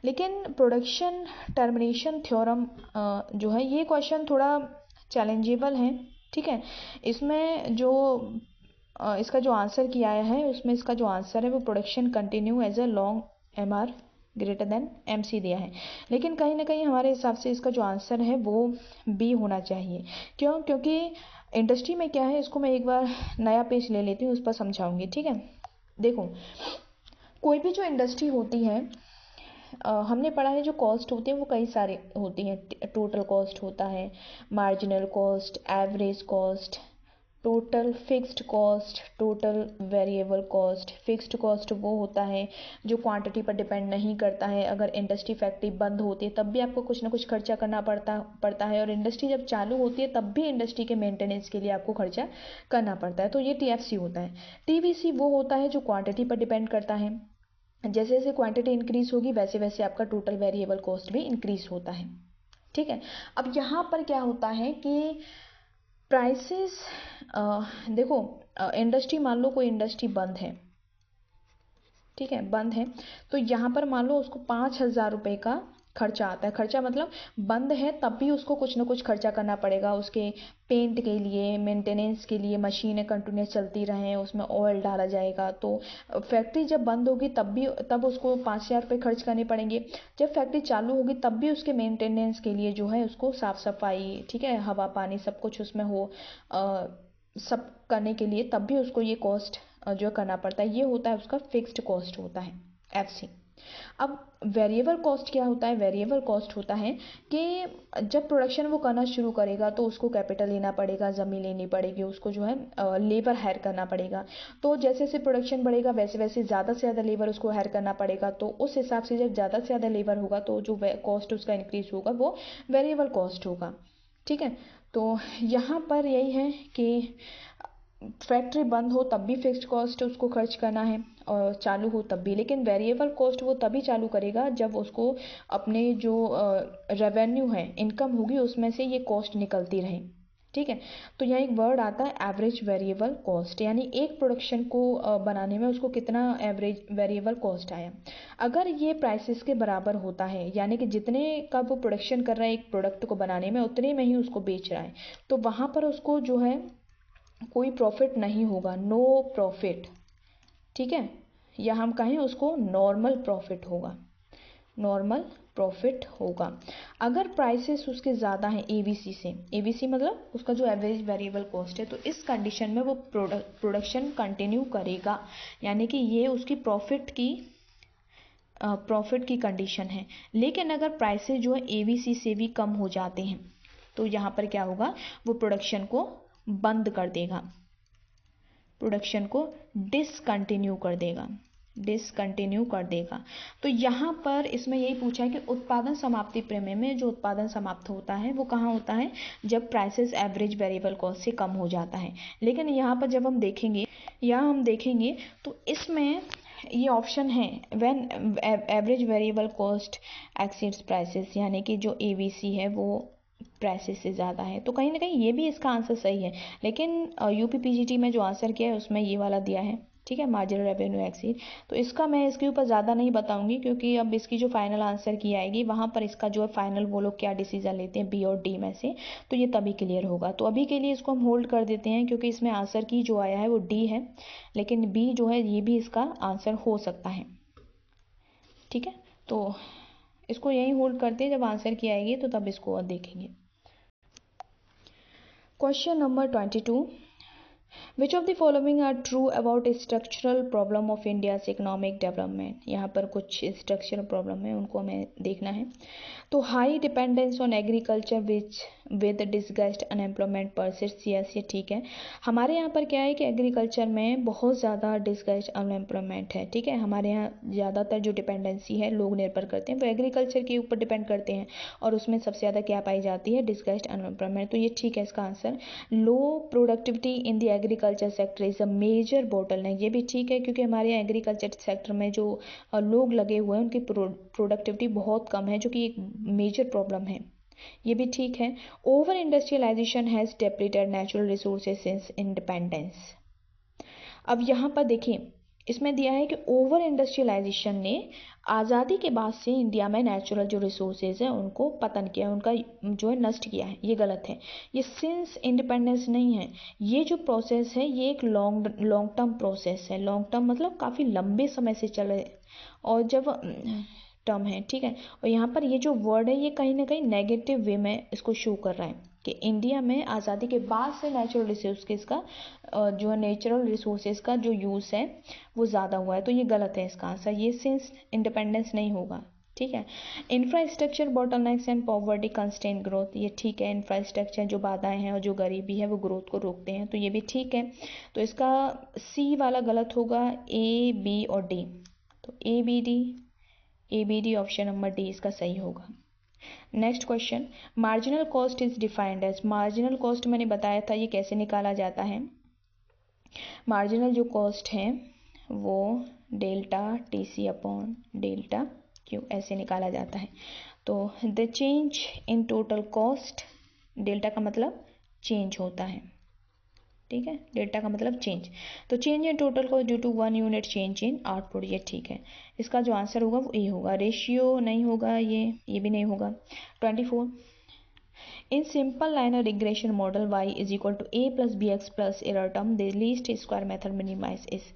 लेकिन प्रोडक्शन टर्मिनेशन थ्योरम जो है ये क्वेश्चन थोड़ा चैलेंजेबल है। ठीक है, इसमें जो इसका जो आंसर किया है उसमें इसका जो आंसर है वो production continue as a long MR greater than MC दिया है। लेकिन कहीं ना कहीं हमारे हिसाब से इसका जो आंसर है वो B होना चाहिए। क्यों? क्योंकि इंडस्ट्री में क्या है, इसको मैं एक बार नया पेज ले लेती हूँ, उस पर समझाऊंगी। ठीक है, देखो कोई भी जो इंडस्ट्री होती है, हमने पढ़ा है जो कॉस्ट होती है वो कई सारे होती हैं। टोटल कॉस्ट होता है, marginal cost, average cost, total fixed cost, total variable cost. Fixed cost वो होता है जो क्वांटिटी पर डिपेंड नहीं करता है, अगर इंडस्ट्री फैक्ट्री बंद होती है तब भी आपको कुछ ना कुछ खर्चा करना पड़ता है, और इंडस्ट्री जब चालू होती है तब भी इंडस्ट्री के मेंटेनेंस के लिए आपको खर्चा करना पड़ता है। तो ये TFC होता है। TVC वो होता है जो क्वांटिटी पर डिपेंड करता है, जैसे जैसे क्वांटिटी इंक्रीज होगी वैसे वैसे आपका टोटल वेरिएबल कॉस्ट भी इंक्रीज होता है। ठीक है, अब यहाँ पर क्या होता है कि प्राइसेस, देखो इंडस्ट्री, मान लो कोई इंडस्ट्री बंद है, ठीक है, बंद है, तो यहाँ पर मान लो उसको 5,000 रुपये का खर्चा आता है। खर्चा मतलब बंद है तब भी उसको कुछ ना कुछ खर्चा करना पड़ेगा, उसके पेंट के लिए, मेंटेनेंस के लिए, मशीनें कंटिन्यूस चलती रहें, उसमें ऑयल डाला जाएगा। तो फैक्ट्री जब बंद होगी तब उसको 5,000 रुपये खर्च करने पड़ेंगे। जब फैक्ट्री चालू होगी तब भी उसके मेंटेनेंस के लिए जो है उसको साफ़ सफाई, ठीक है, हवा पानी सब कुछ उसमें हो, सब करने के लिए तब भी उसको ये कॉस्ट जो करना पड़ता है। ये होता है उसका फिक्स्ड कॉस्ट होता है, FC। अब वेरिएबल कॉस्ट क्या होता है? वेरिएबल कॉस्ट होता है कि जब प्रोडक्शन वो करना शुरू करेगा तो उसको कैपिटल लेना पड़ेगा, ज़मीन लेनी पड़ेगी, उसको जो है लेबर हायर करना पड़ेगा। तो जैसे जैसे प्रोडक्शन बढ़ेगा वैसे वैसे ज़्यादा से ज़्यादा लेबर उसको हायर करना पड़ेगा। तो उस हिसाब से जब ज़्यादा से ज़्यादा लेबर होगा तो जो कॉस्ट उसका इंक्रीज होगा वो वेरिएबल कॉस्ट होगा। ठीक है, तो यहाँ पर यही है कि फैक्ट्री बंद हो तब भी फिक्स्ड कॉस्ट उसको खर्च करना है और चालू हो तब भी, लेकिन वेरिएबल कॉस्ट वो तभी चालू करेगा जब उसको अपने जो रेवेन्यू है, इनकम होगी, उसमें से ये कॉस्ट निकलती रहे। ठीक है, तो यहाँ एक वर्ड आता है एवरेज वेरिएबल कॉस्ट, यानी एक प्रोडक्शन को बनाने में उसको कितना एवरेज वेरिएबल कॉस्ट आया। अगर ये प्राइसेस के बराबर होता है, यानी कि जितने का वो प्रोडक्शन कर रहा है एक प्रोडक्ट को बनाने में उतने में ही उसको बेच रहा है, तो वहाँ पर उसको जो है कोई प्रॉफिट नहीं होगा, नो प्रॉफिट। ठीक है, या हम कहें उसको नॉर्मल प्रॉफिट होगा, नॉर्मल प्रॉफिट होगा। अगर प्राइसेस उसके ज़्यादा हैं एबीसी से, एबीसी मतलब उसका जो एवरेज वेरिएबल कॉस्ट है, तो इस कंडीशन में वो प्रोडक्शन कंटिन्यू करेगा, यानी कि ये उसकी प्रॉफिट की कंडीशन है। लेकिन अगर प्राइसेस जो है एबीसी से भी कम हो जाते हैं तो यहाँ पर क्या होगा, वो प्रोडक्शन को बंद कर देगा, प्रोडक्शन को डिसकंटिन्यू कर देगा, डिसकंटिन्यू कर देगा। तो यहाँ पर इसमें यही पूछा है कि उत्पादन समाप्ति प्रमेय में जो उत्पादन समाप्त होता है वो कहाँ होता है, जब प्राइसेस एवरेज वेरिएबल कॉस्ट से कम हो जाता है। लेकिन यहाँ पर जब हम देखेंगे तो इसमें ये ऑप्शन है when average variable cost exceeds prices, यानी कि जो एबीसी है वो प्राइसेस से ज़्यादा है। तो कहीं ना कहीं ये भी इसका आंसर सही है, लेकिन यूपी पीजीटी में जो आंसर किया है उसमें ये वाला दिया है। ठीक है, मार्जिनल रेवेन्यू एक्सीड, तो इसका मैं इसके ऊपर ज़्यादा नहीं बताऊंगी, क्योंकि अब इसकी जो फाइनल आंसर की आएगी वहाँ पर इसका जो है फाइनल वो लोग क्या डिसीजन लेते हैं बी और डी में से, तो ये तभी क्लियर होगा। तो अभी के लिए इसको हम होल्ड कर देते हैं, क्योंकि इसमें आंसर की जो आया है वो डी है, लेकिन बी जो है ये भी इसका आंसर हो सकता है। ठीक है, तो इसको यहीं होल्ड करते हैं, जब आंसर की आएगी तो तब इसको और देखेंगे। Question number 22. Which of the following are true about structural problem of India's economic development? यहाँ पर कुछ structural problem है, उनको हमें देखना है। तो high dependence on agriculture with disgust unemployment persist, yes ये ठीक है। हमारे यहाँ पर क्या है कि एग्रीकल्चर में बहुत ज़्यादा डिसगस्ट अनएम्प्लॉयमेंट है। ठीक है, हमारे यहाँ ज़्यादातर जो डिपेंडेंसी है लोग निर्भर करते हैं वो एग्रीकल्चर के ऊपर डिपेंड करते हैं, और उसमें सबसे ज़्यादा क्या पाई जाती है, डिसगस्ट अनएम्प्लॉयमेंट। तो ये ठीक है इसका answer. Low productivity in the agriculture sector is a major bottleneck, ये भी ठीक है, क्योंकि हमारे यहाँ एग्रीकल्चर सेक्टर में जो लोग लगे हुए हैं उनकी प्रोडक्टिविटी बहुत कम है, जो कि एक मेजर प्रॉब्लम है, ये भी ठीक है। Over industrialization has depleted natural resources since independence. अब यहाँ पर देखिए इसमें दिया है कि ओवर इंडस्ट्रियलाइजेशन ने आज़ादी के बाद से इंडिया में नेचुरल जो रिसोर्सेज हैं उनको पतन किया है, उनका जो है नष्ट किया है, ये गलत है। ये सिंस इंडिपेंडेंस नहीं है, ये जो प्रोसेस है ये एक लॉन्ग टर्म प्रोसेस है। लॉन्ग टर्म मतलब काफ़ी लंबे समय से चले, और जब टर्म है, ठीक है। और यहाँ पर ये जो वर्ड है ये कहीं ना कहीं नेगेटिव वे में इसको शो कर रहा है कि इंडिया में आज़ादी के बाद से नेचुरल रिसोर्सेज का जो है नेचुरल रिसोर्सेज का जो यूज़ है वो ज़्यादा हुआ है, तो ये गलत है इसका आंसर, ये सिंस इंडिपेंडेंस नहीं होगा। ठीक है, infrastructure bottlenecks and poverty constant growth, ये ठीक है। इंफ्रास्ट्रक्चर जो बाधाएं हैं और जो गरीबी है वो ग्रोथ को रोकते हैं, तो ये भी ठीक है। तो इसका सी वाला गलत होगा, ए बी और डी, तो A B D option number D इसका सही होगा। Next question, marginal cost is defined as, marginal cost मैंने बताया था ये कैसे निकाला जाता है। मार्जिनल जो कॉस्ट है वो delta T C upon delta Q ऐसे निकाला जाता है। तो the change in total cost, delta का मतलब चेंज होता है, ठीक है, डेल्टा का मतलब चेंज, तो change in total cost due to 1 unit change in output, ये ठीक है। इसका जो आंसर होगा वो ए होगा। रेशियो नहीं होगा, ये भी नहीं होगा। 24, in simple linear regression model y is equal to A plus B X plus error term the least square method minimises.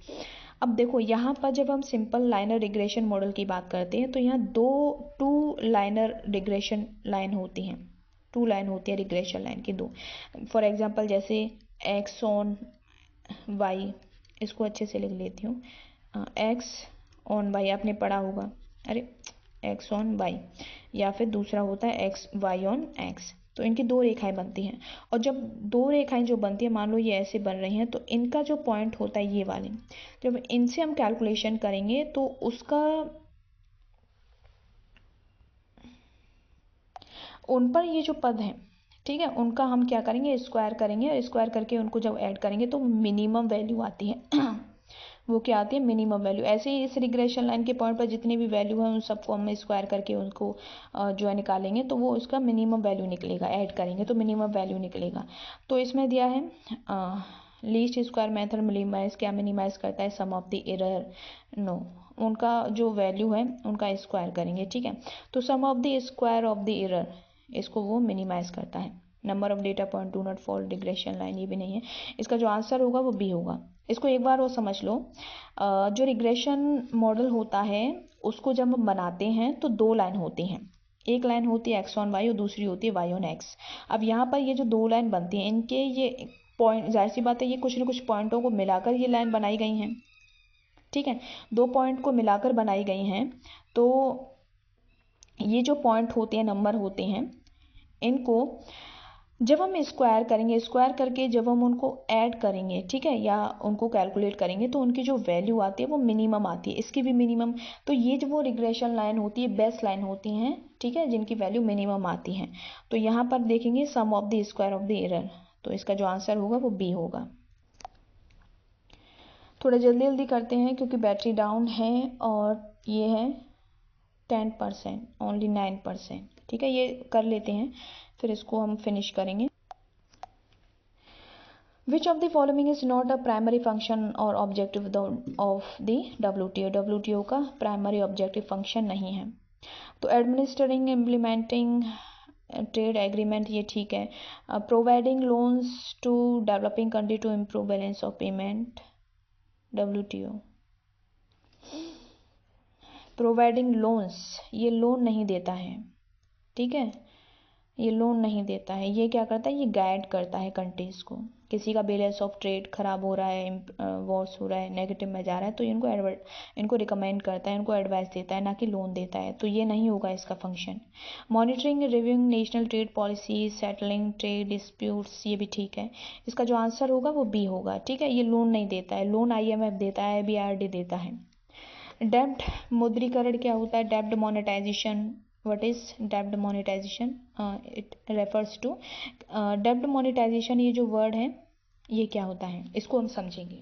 अब देखो यहाँ पर जब हम सिंपल लाइनर रिग्रेशन मॉडल की बात करते हैं तो यहाँ टू लाइनर रिग्रेशन लाइन होती हैं, टू लाइन होती है रिग्रेशन लाइन की दो। फॉर एग्जांपल जैसे एक्स ऑन वाई, इसको अच्छे से लिख लेती हूँ, एक्स ऑन वाई आपने पढ़ा होगा, अरे एक्स ऑन वाई, या फिर दूसरा होता है एक्स वाई ऑन एक्स। तो इनकी दो रेखाएं बनती हैं, और जब दो रेखाएं जो बनती है, मान लो ये ऐसे बन रही हैं, तो इनका जो पॉइंट होता है ये वाले, जब इनसे हम कैलकुलेशन करेंगे तो उसका उन पर ये जो पद हैं, ठीक है, उनका हम क्या करेंगे, स्क्वायर करेंगे, और स्क्वायर करके उनको जब ऐड करेंगे तो मिनिमम वैल्यू आती है वो क्या आती है, मिनिमम वैल्यू। ऐसे ही इस रिग्रेशन लाइन के पॉइंट पर जितनी भी वैल्यू है उन सबको हम स्क्वायर करके उनको जो है निकालेंगे, तो वो उसका मिनिमम वैल्यू निकलेगा, ऐड करेंगे तो मिनिमम वैल्यू निकलेगा। तो इसमें दिया है लीस्ट स्क्वायर मेथड मिनिमाइज, क्या मिनिमाइज करता है, सम ऑफ द एरर, नो, उनका जो वैल्यू है उनका स्क्वायर करेंगे, ठीक है। तो sum of the square of the error, इसको वो मिनिमाइज करता है। Number of data point do not fall regression line, ये भी नहीं है। इसका जो आंसर होगा वो बी होगा। इसको एक बार वो समझ लो, जो रिग्रेशन मॉडल होता है उसको जब हम बनाते हैं तो दो लाइन होती हैं, एक लाइन होती है एक्स ऑन वाई और दूसरी होती है वाई ऑन एक्स। अब यहाँ पर ये जो दो लाइन बनती हैं, इनके ये पॉइंट, जाहिर सी बात है ये कुछ न कुछ पॉइंटों को मिलाकर ये लाइन बनाई गई हैं, ठीक है, दो पॉइंट को मिलाकर बनाई गई हैं। तो ये जो पॉइंट होते हैं, नंबर होते हैं, इनको जब हम स्क्वायर करेंगे, स्क्वायर करके जब हम उनको ऐड करेंगे, ठीक है, या उनको कैलकुलेट करेंगे, तो उनकी जो वैल्यू आती है वो मिनिमम आती है, इसकी भी मिनिमम। तो ये जो वो रिग्रेशन लाइन होती है, बेस्ट लाइन होती हैं, ठीक है, जिनकी वैल्यू मिनिमम आती है। तो यहाँ पर देखेंगे sum of the square of the error, तो इसका जो आंसर होगा वो बी होगा। थोड़ा जल्दी जल्दी करते हैं क्योंकि बैटरी डाउन है, और ये है 10%, ओनली 9%, ठीक है, ये कर लेते हैं फिर इसको हम फिनिश करेंगे। Which of the following is not a primary function or objective of the WTO? WTO का primary objective function नहीं है। तो administering, implementing trade agreement, ये ठीक है। Providing loans to developing country to improve balance of payment, WTO। Providing loans, ये loan नहीं देता है, ठीक है, ये लोन नहीं देता है, ये क्या करता है, ये गाइड करता है कंट्रीज़ को। किसी का बैलेंस ऑफ ट्रेड खराब हो रहा है, वॉर्स हो रहा है, नेगेटिव में जा रहा है, तो इनको रिकमेंड करता है, इनको एडवाइस देता है, ना कि लोन देता है। तो ये नहीं होगा इसका function. Monitoring, reviewing national trade policy, settling trade disputes, ये भी ठीक है। इसका जो आंसर होगा वो बी होगा, ठीक है, ये लोन नहीं देता है, लोन IMF देता है, BRD देता है। डेब्ट मुद्रीकरण क्या होता है, डेब्ट monetization, what is debt monetization? It refers to debt monetization, ये जो वर्ड है ये क्या होता है, इसको हम समझेंगे।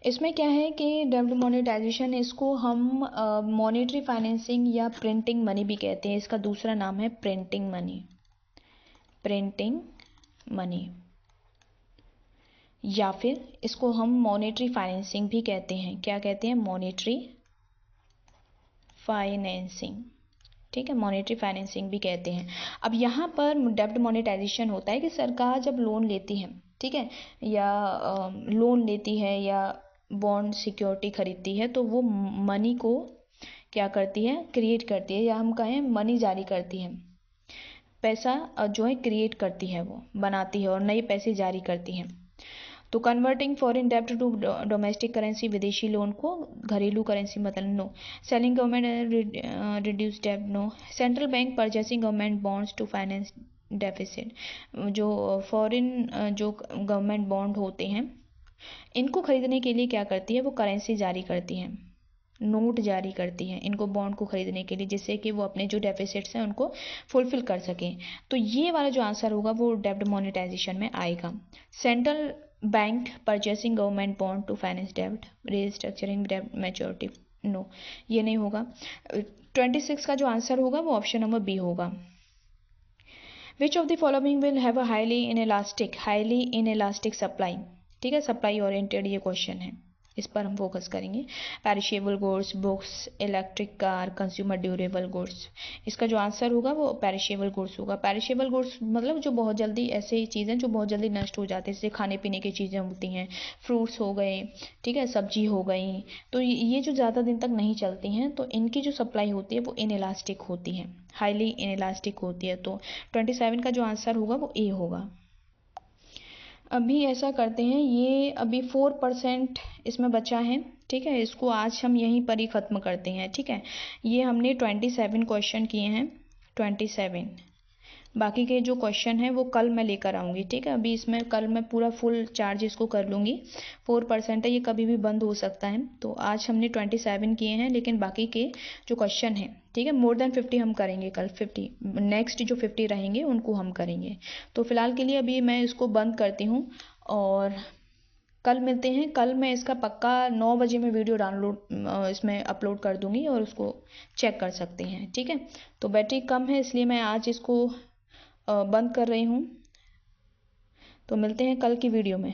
इसमें क्या है कि डेब्ट मोनेटाइजेशन, इसको हम मॉनेटरी फाइनेंसिंग या प्रिंटिंग मनी भी कहते हैं। इसका दूसरा नाम है प्रिंटिंग मनी, प्रिंटिंग मनी, या फिर इसको हम मॉनेटरी फाइनेंसिंग भी कहते हैं। क्या कहते हैं, मॉनेटरी फाइनेंसिंग, ठीक है, मॉनेटरी फाइनेंसिंग भी कहते हैं। अब यहाँ पर डेब्ट मोनेटाइजेशन होता है कि सरकार जब लोन लेती है, ठीक है, या लोन लेती है या बॉन्ड सिक्योरिटी खरीदती है, तो वो मनी को क्या करती है, क्रिएट करती है, या हम कहें मनी जारी करती है, पैसा जो है क्रिएट करती है, वो बनाती है और नए पैसे जारी करती है। तो कन्वर्टिंग फॉरेन डेब्ट टू डोमेस्टिक करेंसी, विदेशी लोन को घरेलू करेंसी मतलब नो। सेलिंग गवर्नमेंट रिड्यूस डेब्ट, no. Central bank purchasing government bonds to finance deficit, जो फॉरेन जो गवर्नमेंट बॉन्ड होते हैं, इनको खरीदने के लिए क्या करती है, वो करेंसी जारी करती है, नोट जारी करती है इनको बॉन्ड को खरीदने के लिए, जिससे कि वो अपने जो डेफिसिट्स हैं उनको फुलफिल कर सकें। तो ये वाला जो आंसर होगा वो डेब्ट मोनेटाइजेशन में आएगा। Central bank purchasing government bond to finance डेब्ट, रीस्ट्रक्चरिंग डेब्ट मैच्योरिटी, नो, ये नहीं होगा। 26 का जो आंसर होगा वो ऑप्शन नंबर बी होगा। Which of the following will have a highly inelastic supply, ठीक है, सप्लाई ओरिएंटेड ये क्वेश्चन है, इस पर हम फोकस करेंगे। Perishable goods, books, electric car, consumer durable goods, इसका जो आंसर होगा वो पेरिशेबल गुड्स होगा। पेरिशेबल गुड्स मतलब जो बहुत जल्दी, ऐसे चीज़ें जो बहुत जल्दी नष्ट हो जाती हैं, जैसे खाने पीने की चीज़ें होती हैं, फ्रूट्स हो गए, ठीक है, सब्जी हो गई, तो ये जो ज़्यादा दिन तक नहीं चलती हैं, तो इनकी जो सप्लाई होती है वो इनइलास्टिक होती है, हाईली इनइलास्टिक होती है। तो 27 का जो आंसर होगा वो ए होगा। अभी ऐसा करते हैं, ये अभी 4% इसमें बचा है, ठीक है। इसको आज हम यहीं पर ही ख़त्म करते हैं, ठीक है। ये हमने 27 क्वेश्चन किए हैं, 27। बाकी के जो क्वेश्चन हैं वो कल मैं लेकर आऊँगी, ठीक है। अभी इसमें कल मैं पूरा फुल चार्ज इसको कर लूँगी। 4% है, ये कभी भी बंद हो सकता है। तो आज हमने 27 किए हैं, लेकिन बाकी के जो क्वेश्चन हैं, ठीक है, मोर देन 50 हम करेंगे कल। 50 नेक्स्ट जो 50 रहेंगे उनको हम करेंगे। तो फिलहाल के लिए अभी मैं इसको बंद करती हूँ और कल मिलते हैं। कल मैं इसका पक्का 9 बजे में वीडियो डाउनलोड इसमें अपलोड कर दूँगी और उसको चेक कर सकते हैं, ठीक है। तो बैटरी कम है इसलिए मैं आज इसको बंद कर रही हूँ। तो मिलते हैं कल की वीडियो में।